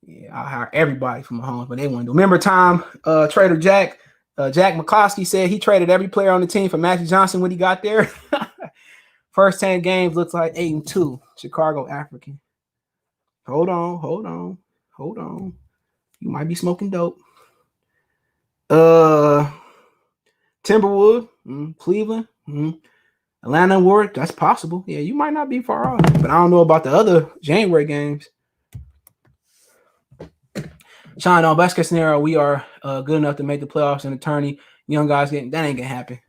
Yeah, I hire everybody for Mahomes, but they wouldn't do. Remember time Trader Jack McCloskey said he traded every player on the team for Magic Johnson when he got there. First 10 games looks like 8-2. Chicago African. Hold on. You might be smoking dope. Timberwood, Cleveland, Atlanta Warriors. That's possible. Yeah, you might not be far off, but I don't know about the other January games. Sean, on best case scenario, we are good enough to make the playoffs and the tourney. Young guys that ain't gonna happen.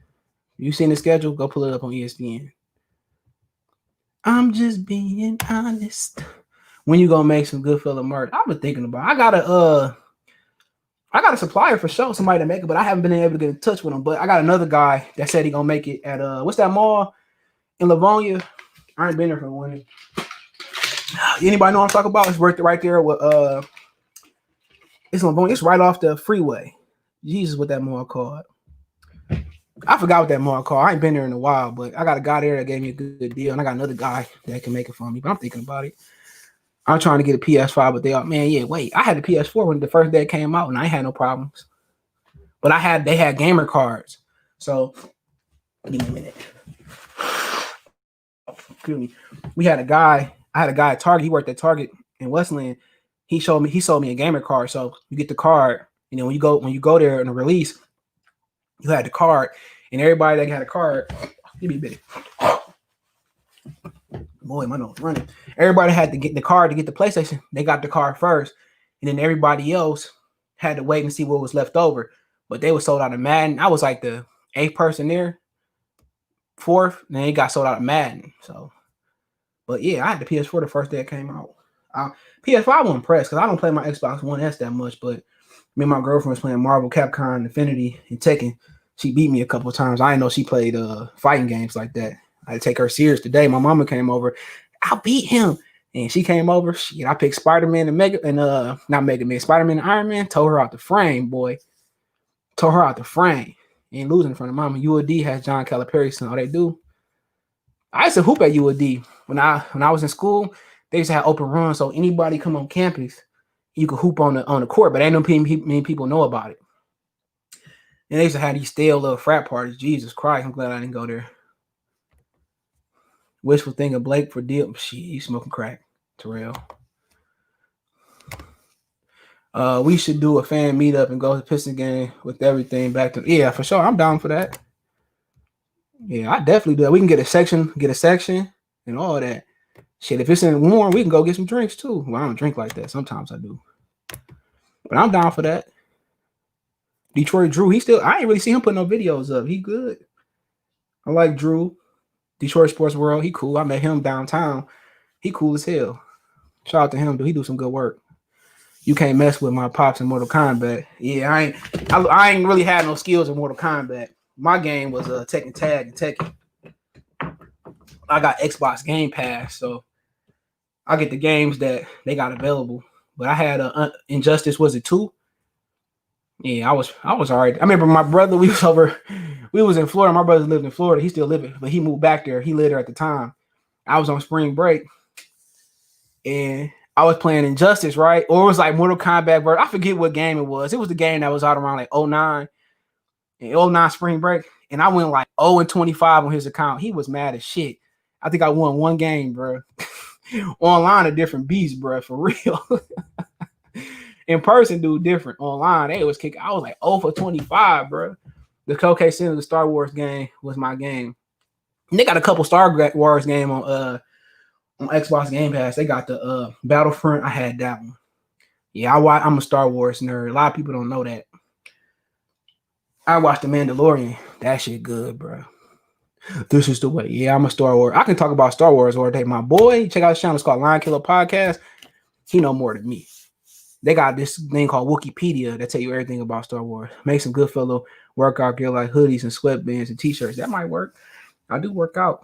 You seen the schedule? Go pull it up on ESPN. I'm just being honest. When you gonna make some good fella merch? I've been thinking about it. I got a supplier for sure, somebody to make it, but I haven't been able to get in touch with him. But I got another guy that said he gonna make it at what's that mall in Livonia? I ain't been there for one. Anybody know what I'm talking about? It's right there with it's Livonia. It's right off the freeway. Jesus, what that mall called? I forgot what that mall called. I ain't been there in a while, but I got a guy there that gave me a good deal, and I got another guy that can make it for me. But I'm thinking about it. I'm trying to get a PS5, but I had the PS4 when the first day it came out, and I had no problems. But they had gamer cards. So give me a minute. Excuse me. I had a guy at Target. He worked at Target in Westland. He sold me a gamer card. So you get the card, when you go there in a release, you had the card, and everybody that had a card, give me a minute. Boy, my nose running. Everybody had to get the card to get the PlayStation. They got the card first, and then everybody else had to wait and see what was left over. But they were sold out of Madden. I was like the 8th person there, 4th, and then it got sold out of Madden. So, but yeah, I had the PS4 the first day it came out. PS5 I wasn't impressed because I don't play my Xbox One S that much, but me and my girlfriend was playing Marvel, Capcom, Infinity, and Tekken. She beat me a couple of times. I didn't know she played fighting games like that. I had to take her serious today. My mama came over. I beat him. And she came over. I picked Spider-Man and not Mega Man, Spider-Man and Iron Man. Tore her out the frame, boy. Tore her out the frame. Ain't losing in front of mama. UOD has John Calipari, so all they do. I used to hoop at UOD. When I was in school, they used to have open runs, so anybody come on campus, you could hoop on the court, but ain't no many people know about it. And they used to have these stale little frat parties. Jesus Christ, I'm glad I didn't go there. Wishful thinking Blake for deal. Shit, you smoking crack, Terrell. We should do a fan meetup and go to the Piston game with everything back to. Yeah, for sure. I'm down for that. Yeah, I definitely do that. We can get a section and all that. Shit, if it's in warm, we can go get some drinks too. Well, I don't drink like that. Sometimes I do. But I'm down for that. Detroit Drew, I ain't really see him put no videos up. He good. I like Drew. Detroit Sports World, he cool. I met him downtown. He cool as hell. Shout out to him, dude. He do some good work. You can't mess with my pops in Mortal Kombat. Yeah, I ain't really had no skills in Mortal Kombat. My game was Tekken Tag and Tekken. I got Xbox Game Pass, so I get the games that they got available. But I had Injustice, was it 2? Yeah, I was all right. I remember my brother, we was in Florida. My brother lived in Florida. He still living, but he moved back there. He lived there at the time. I was on spring break, and I was playing Injustice, right? Or it was like Mortal Kombat version. I forget what game it was. It was the game that was out around like 09, and 09 spring break. And I went like 0-25 on his account. He was mad as shit. I think I won one game, bro. Online, a different beast, bro, for real. In person, dude, different. Online, they was kicking. I was like 0-25, bro. The Showcase Center, the Star Wars game was my game. And they got a couple Star Wars game on Xbox Game Pass. They got the Battlefront. I had that one. Yeah, I'm a Star Wars nerd. A lot of people don't know that. I watched The Mandalorian. That shit good, bro. This is the way. Yeah, I'm a Star Wars. I can talk about Star Wars all day. My boy, check out his channel. It's called Lion Killer Podcast. He know more than me. They got this thing called Wikipedia that tell you everything about Star Wars. Make some good fellow workout gear like hoodies and sweatbands and t-shirts. That might work. I do work out.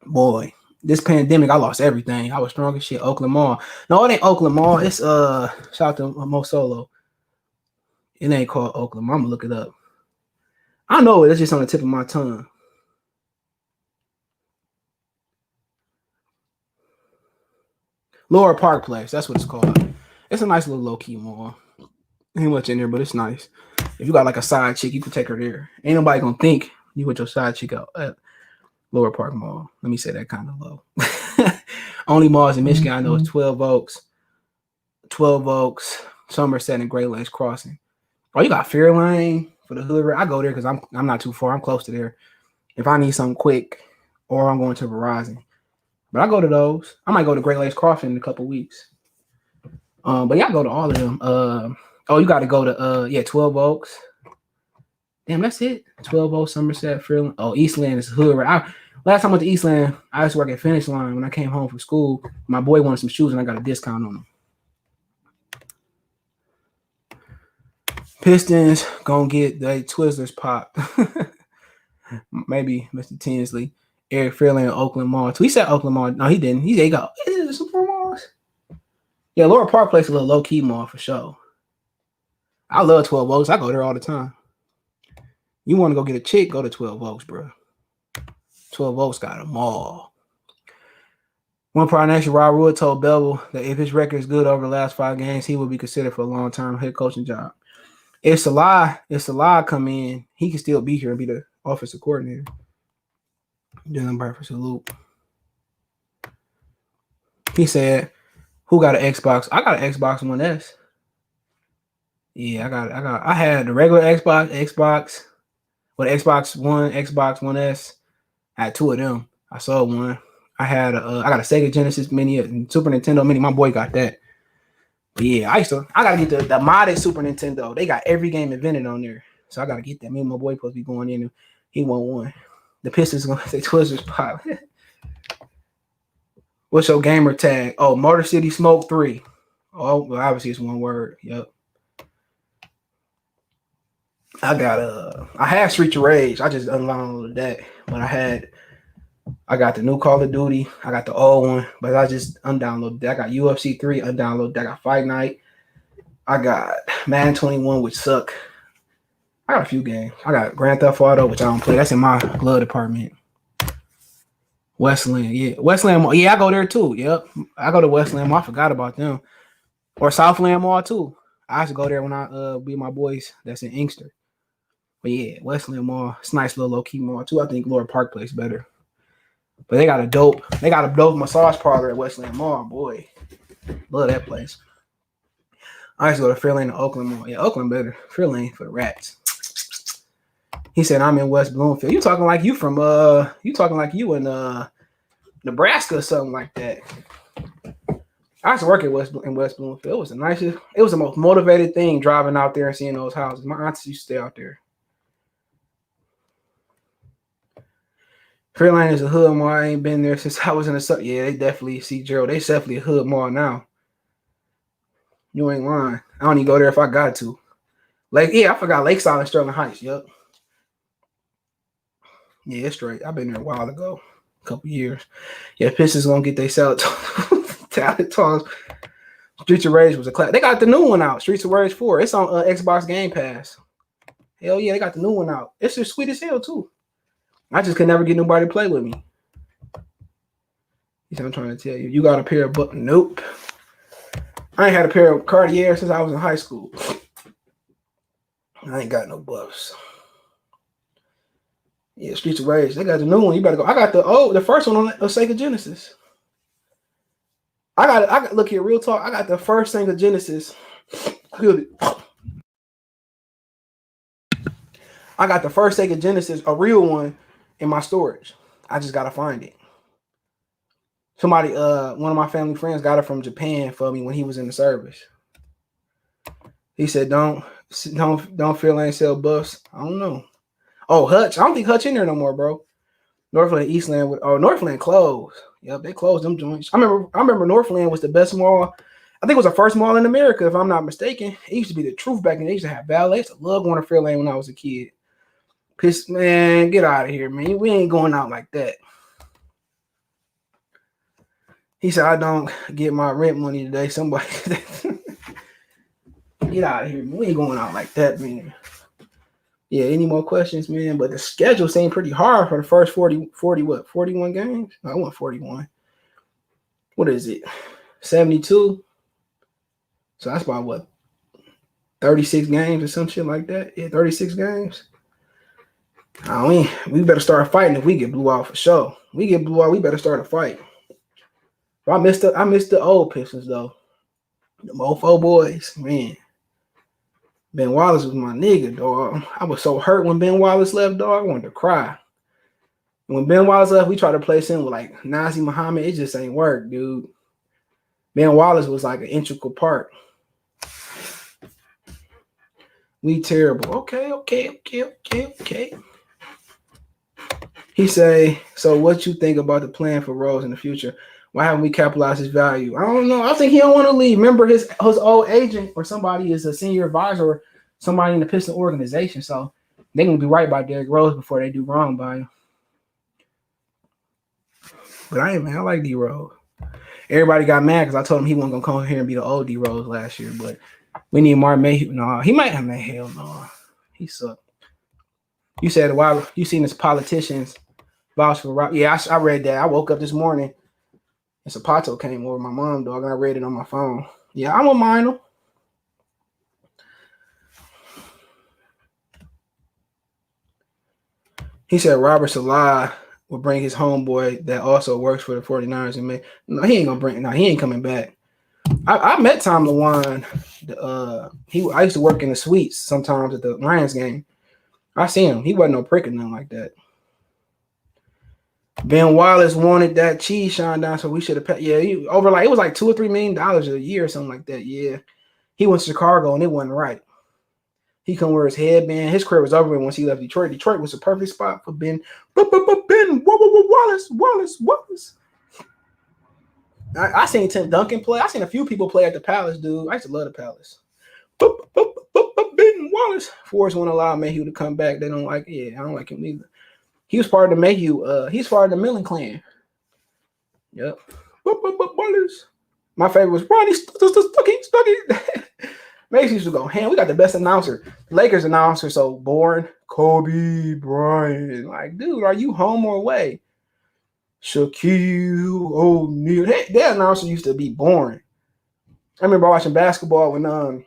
Boy, this pandemic, I lost everything. I was strong as shit. Oakland Mall. No, it ain't Oakland Mall. It's shout out to Mo Solo. It ain't called Oakland Mall. I'm gonna look it up. I know it. It's just on the tip of my tongue. Lower Park Place. That's what it's called. It's a nice little low-key mall. Ain't much in there, but it's nice. If you got like a side chick, you can take her there. Ain't nobody gonna think you with your side chick out at Lower Park Mall. Let me say that kind of low. Only malls in Michigan I know is 12 Oaks, Somerset, and Great Lakes Crossing. Oh, you got Fairlane for the hood. I go there because I'm not too far. I'm close to there. If I need something quick, or I'm going to Verizon. But I go to those. I might go to Great Lakes Crossing in a couple weeks. But yeah, I go to all of them. You got to go to 12 Oaks. Damn, that's it. 12 Oaks, Somerset, Fairlane. Oh, Eastland is hood. Last time I went to Eastland, I used to work at Finish Line. When I came home from school, my boy wanted some shoes and I got a discount on them. Pistons gonna get the Twizzlers popped. Maybe Mr. Tinsley. Eric Fairlane, Oakland Mall. He said Oakland Mall. No, he didn't. He got super malls. Yeah, Lower Park Place is a little low-key mall for sure. I love 12 Oaks. I go there all the time. You want to go get a chick, go to 12 Oaks, bro. 12 Oaks got a mall. One Pride Nation, Rod Wood told Bevel that if his record is good over the last 5 games, he will be considered for a long-term head coaching job. If Salah come in, he can still be here and be the offensive coordinator. Dylan Burford, salute. He said, who got an Xbox? I got an Xbox One S. Yeah, I had the regular Xbox with Xbox One S. I had 2 of them. I sold one. I got a Sega Genesis Mini and Super Nintendo Mini. My boy got that. But yeah, I gotta get the modded Super Nintendo. They got every game invented on there. So I gotta get that. Me and my boy supposed to be going in and he want one. The Pistons gonna say Twizzlers pop. What's your gamer tag? Oh, Motor City Smoke 3. Oh, well, obviously it's one word. Yep. I have Street of Rage. I just unloaded that. But I got the new Call of Duty. I got the old one, but I just undownloaded that. I got UFC 3 undownloaded. I got Fight Night. I got Madden 21, which suck. I got a few games. I got Grand Theft Auto, which I don't play. That's in my glove department. Westland, yeah. Westland Mall. Yeah, I go there too. Yep. I go to Westland Mall. I forgot about them. Or Southland Mall too. I used to go there when I be my boys that's in Inkster. But yeah, Westland Mall. It's a nice little low-key mall too. I think Lower Park Place better. But they got a dope massage parlor at Westland Mall, boy. Love that place. I used to go to Fairlane and Oakland Mall. Yeah, Oakland better. Fairlane for the rats. He said, I'm in West Bloomfield. You talking like you in Nebraska or something like that. I used to work in West Bloomfield. It was it was the most motivated thing driving out there and seeing those houses. My aunts used to stay out there. Fairlane is a hood mall. I ain't been there since I was in the yeah. They definitely see Gerald. They definitely a hood mall now. You ain't lying. I don't even go there if I got to. I forgot Lakeside and Sterling Heights. Yup. Yeah, it's straight. I've been there a while ago, a couple years. Yeah, Pistons gonna get they salad talent toss. Streets of Rage was a class. They got the new one out, Streets of Rage 4. It's on Xbox Game Pass. Hell yeah, they got the new one out. It's just sweet as hell too. I just could never get nobody to play with me. I'm trying to tell you. You got a pair of nope. I ain't had a pair of Cartier since I was in high school. I ain't got no buffs. Yeah, Streets of Rage. They got the new one. You better go. I got the first one on Sega Genesis. I got look here, real talk. I got the first Sega Genesis. I got the first Sega Genesis, a real one, in my storage. I just gotta find it. Somebody, one of my family friends got it from Japan for me when he was in the service. He said, "Don't feel ain't sell buffs." I don't know. Oh, Hutch. I don't think Hutch in there no more, bro. Northland, Eastland. Northland closed. Yep, they closed them joints. I remember Northland was the best mall. I think it was the first mall in America, if I'm not mistaken. It used to be the truth back then. They used to have ballet. I used to love going to Fairlane when I was a kid. Man, get out of here, man. We ain't going out like that. He said, I don't get my rent money today. Somebody get out of here, man. We ain't going out like that, man. Yeah, any more questions, man? But the schedule seemed pretty hard for the first 41 games? No, I want 41. What is it? 72? So that's about 36 games or some shit like that? Yeah, 36 games. We better start fighting if we get blew out for sure. We get blew out, we better start a fight. I missed the old Pistons though. The mofo boys, man. Ben Wallace was my nigga, dog. I was so hurt when Ben Wallace left, dog. I wanted to cry. When Ben Wallace left, we tried to place him with like Nazi Muhammad. It just ain't work, dude. Ben Wallace was like an integral part. We terrible. Okay. He say, so what you think about the plan for Rose in the future? Why haven't we capitalized his value? I don't know. I think he don't want to leave. Remember his old agent or somebody is a senior advisor or somebody in the Piston organization. So they're going to be right by Derrick Rose before they do wrong by him. But I like D Rose. Everybody got mad because I told him he wasn't going to come here and be the old D Rose last year. But we need Mark Mayhew. No, he might have made hell no. He sucked. You said, why you seen this politicians vouch for Rob? Yeah, I read that. I woke up this morning. And Sapato came over my mom, dog, and I read it on my phone. Yeah, I'm gonna mind him. He said Robert Salah will bring his homeboy that also works for the 49ers and May. No, he ain't gonna bring. No, he ain't coming back. I met Tom LeWan. I used to work in the suites sometimes at the Lions game. I seen him. He wasn't no prick or nothing like that. Ben Wallace wanted that cheese shine down, so we should have paid. Yeah, it was like $2 or $3 million a year or something like that. Yeah, he went to Chicago and it wasn't right. He couldn't wear his headband. His career was over once he left Detroit. Detroit was a perfect spot for Ben. Wallace. I seen Tim Duncan play. I seen a few people play at the Palace, dude. I used to love the Palace. Ben Wallace. Forrest won't allow Mayhew to come back. They don't like. Yeah, I don't like him either. He was part of the Mayhew. He's part of the Millen clan. Yep. My favorite was Ronnie Stucky. Mason used to go, ham. We got the best announcer. Lakers announcer, so boring. Kobe Bryant. Like, dude, are you home or away? Shaquille O'Neal. That announcer used to be boring. I remember watching basketball when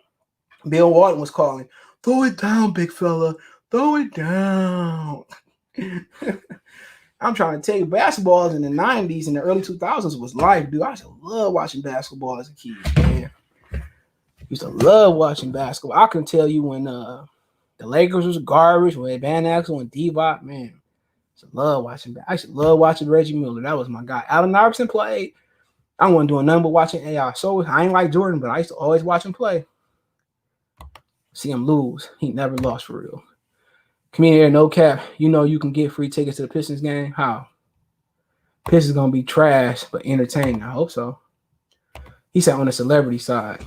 Bill Walton was calling. Throw it down, big fella. Throw it down. I'm trying to tell you, basketballs in the 90s and the early 2000s was life, dude. I used to love watching basketball as a kid, man. Used to love watching basketball. I can tell you when the Lakers was garbage, when Van Axel and D-Bot, man. I used to love watching Reggie Miller. That was my guy. Allen Iverson played. I wasn't doing nothing but watching AI. So I ain't like Jordan, but I used to always watch him play. See him lose. He never lost for real. Come in here, no cap. You know you can get free tickets to the Pistons game. How? Pistons gonna be trash, but entertaining. I hope so. He sat on the celebrity side.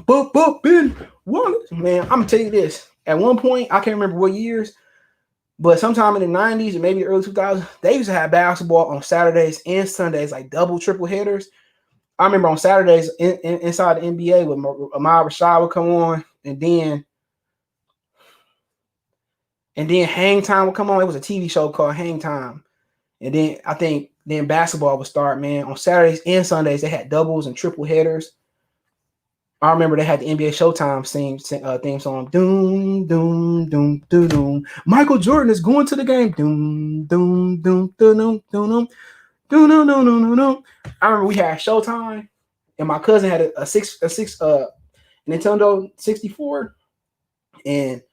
Ben Wallace. Man, I'm gonna tell you this. At one point, I can't remember what years, but sometime in the 90s or maybe the early 2000s, they used to have basketball on Saturdays and Sundays, like double, triple headers. I remember on Saturdays inside the NBA with Ahmad Rashad would come on, and then Hang Time would come on. It was a TV show called Hang Time. And then I think basketball would start, man. On Saturdays and Sundays, they had doubles and triple headers. I remember they had the NBA Showtime theme song. Doom, doom, doom, doom, doom. Michael Jordan is going to the game. Doom, doom, doom, doom, doom, doom, doom, doom, doom, doom, doom. I remember we had Showtime, and my cousin had a Nintendo 64, and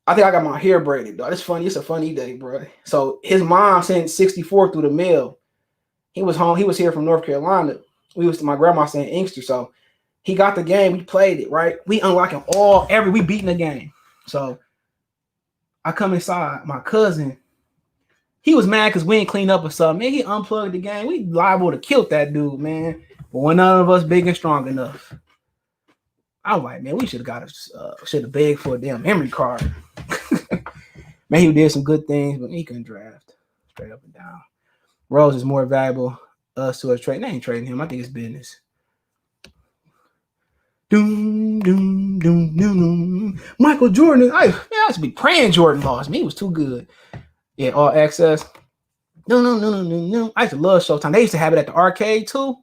I think I got my hair braided, though. It's funny. It's a funny day, bro. So his mom sent 64 through the mail. He was home. He was here from North Carolina. My grandma sent Inkster, so he got the game. We played it, right? We unlocking we beating the game. So I come inside. My cousin, he was mad because we ain't cleaned up or something. Man, he unplugged the game. We liable to kill that dude, man. But when none of us big and strong enough. I was like, man, we should have begged for a damn memory card. Man, he did some good things, but he couldn't draft. Straight up and down. Rose is more valuable to a trade. They ain't trading him. I think it's business. Doom, doom, doom, doom, doom. Michael Jordan. I used to be praying Jordan lost. Me, he was too good. Yeah, all access. No. I used to love Showtime. They used to have it at the arcade too.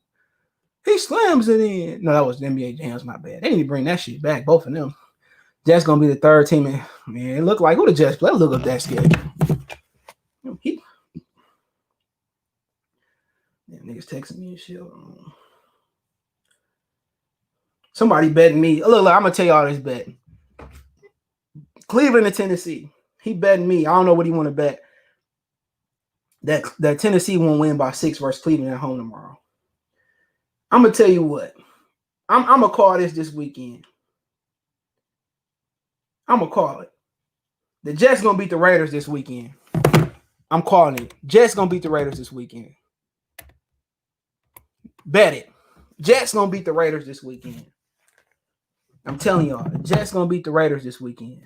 He slams it in. No, that was the NBA Jams. My bad. They need to bring that shit back. Both of them. Jets gonna be the third team. Man, it looked like who the Jets play. Let's look up that schedule. Niggas texting me and shit. Somebody betting me. Look, I'm gonna tell y'all this bet. Cleveland and Tennessee. He betting me. I don't know what he want to bet. That Tennessee won't win by 6 versus Cleveland at home tomorrow. I'm gonna tell you what. I'm gonna call this weekend. I'm gonna call it. The Jets gonna beat the Raiders this weekend. I'm calling it. Jets gonna beat the Raiders this weekend. Bet it. Jets gonna beat the Raiders this weekend. I'm telling y'all, the Jets gonna beat the Raiders this weekend.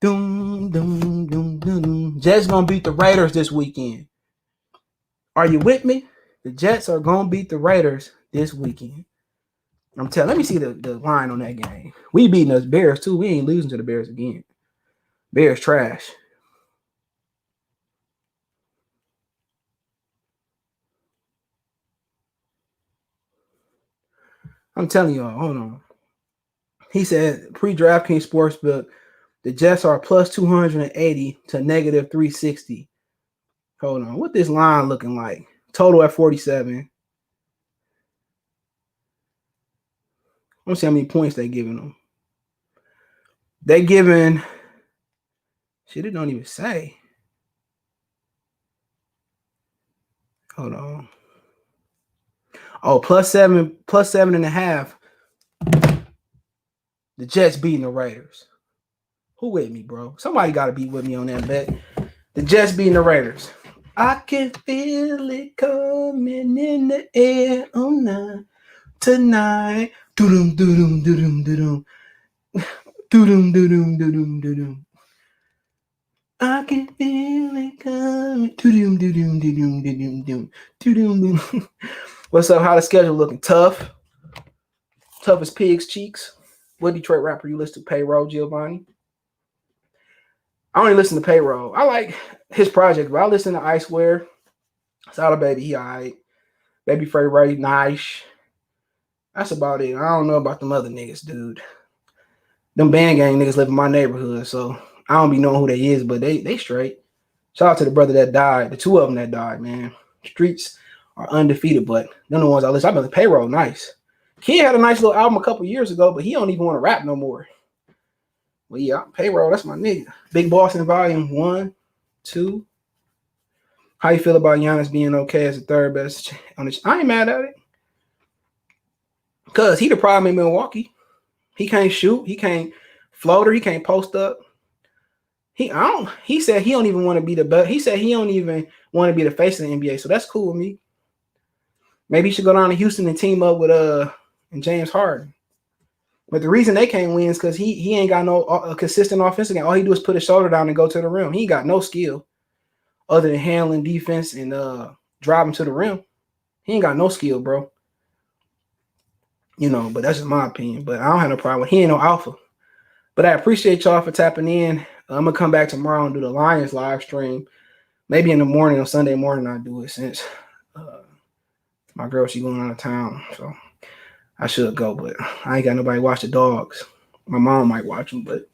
Doom, doom, doom, doom, doom. Jets gonna beat the Raiders this weekend. Are you with me? The Jets are gonna beat the Raiders this weekend. Let me see the line on that game. We beating us Bears too. We ain't losing to the Bears again. Bears trash. I'm telling y'all, hold on. He said pre-DraftKings Sportsbook, the Jets are plus 280 to negative 360. Hold on. What this line looking like? Total at 47. Let's see how many points they giving them. They giving, shit, it don't even say. Hold on. Oh, plus 7.5. The Jets beating the Raiders. Who with me, bro? Somebody got to be with me on that bet. The Jets beating the Raiders. I can feel it coming in the air tonight. Do-dum, do-dum, do-dum, do-dum. Do-dum, do-dum, do-dum, do-dum. I can feel it coming. Do-dum, do-dum, do-dum, do-dum, do-dum. Do-dum. What's up? How the schedule looking? Tough. Tough as pig's cheeks. What Detroit rapper you listen to? Payroll, Giovanni? I only listen to Payroll. I like his project, but I listen to Iceware. Sala Baby, he all right. Baby Frey Ray, nice. That's about it. I don't know about them other niggas, dude. Them band gang niggas live in my neighborhood, so I don't be knowing who they is, but they straight. Shout out to the brother that died, the two of them that died, man. Streets are undefeated, but them the ones I listen. I been Payroll, nice. Kid had a nice little album a couple years ago, but he don't even want to rap no more. Well, yeah, Payroll, that's my nigga. Big Boss in Volume 1. 2. How you feel about Giannis being okay as the third best on the? I ain't mad at it. Cause he the problem in Milwaukee. He can't shoot. He can't floater. He can't post up. He said he don't even want to be the best. He said he don't even want to be the face of the NBA. So that's cool with me. Maybe he should go down to Houston and team up with and James Harden. But the reason they can't win is because he ain't got no consistent offensive game. All he do is put his shoulder down and go to the rim. He ain't got no skill other than handling defense and driving to the rim. He ain't got no skill, bro. You know, but that's just my opinion. But I don't have no problem with he ain't no alpha. But I appreciate y'all for tapping in. I'm gonna come back tomorrow and do the Lions live stream. Maybe in the morning, on Sunday morning, I'll do it since my girl, she going out of town. So I should go, but I ain't got nobody watch the dogs. My mom might watch them, but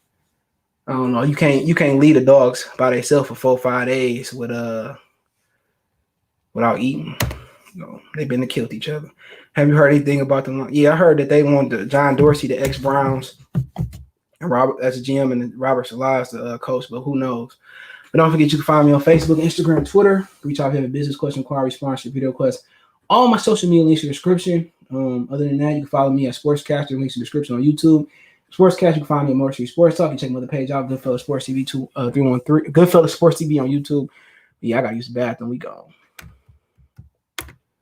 I don't know. You can't leave the dogs by themselves for 4-5 days without eating. No, they've been to kill each other. Have you heard anything about them? Yeah, I heard that they want John Dorsey, the ex-Browns, and Robert as a GM, and Robert Salah as the coach, but who knows? But don't forget, you can find me on Facebook, Instagram, Twitter. Reach out if you have a business question, inquiry, sponsor, video request. All my social media links in the description. Other than that, you can follow me at Sportscastr. Links in the description on YouTube. Sportscastr, you can find me at Motor City Sports Talk. You check my other page out, Goodfellas Sports TV 313. Goodfellas Sports TV on YouTube. Yeah, I gotta use the bathroom. We go.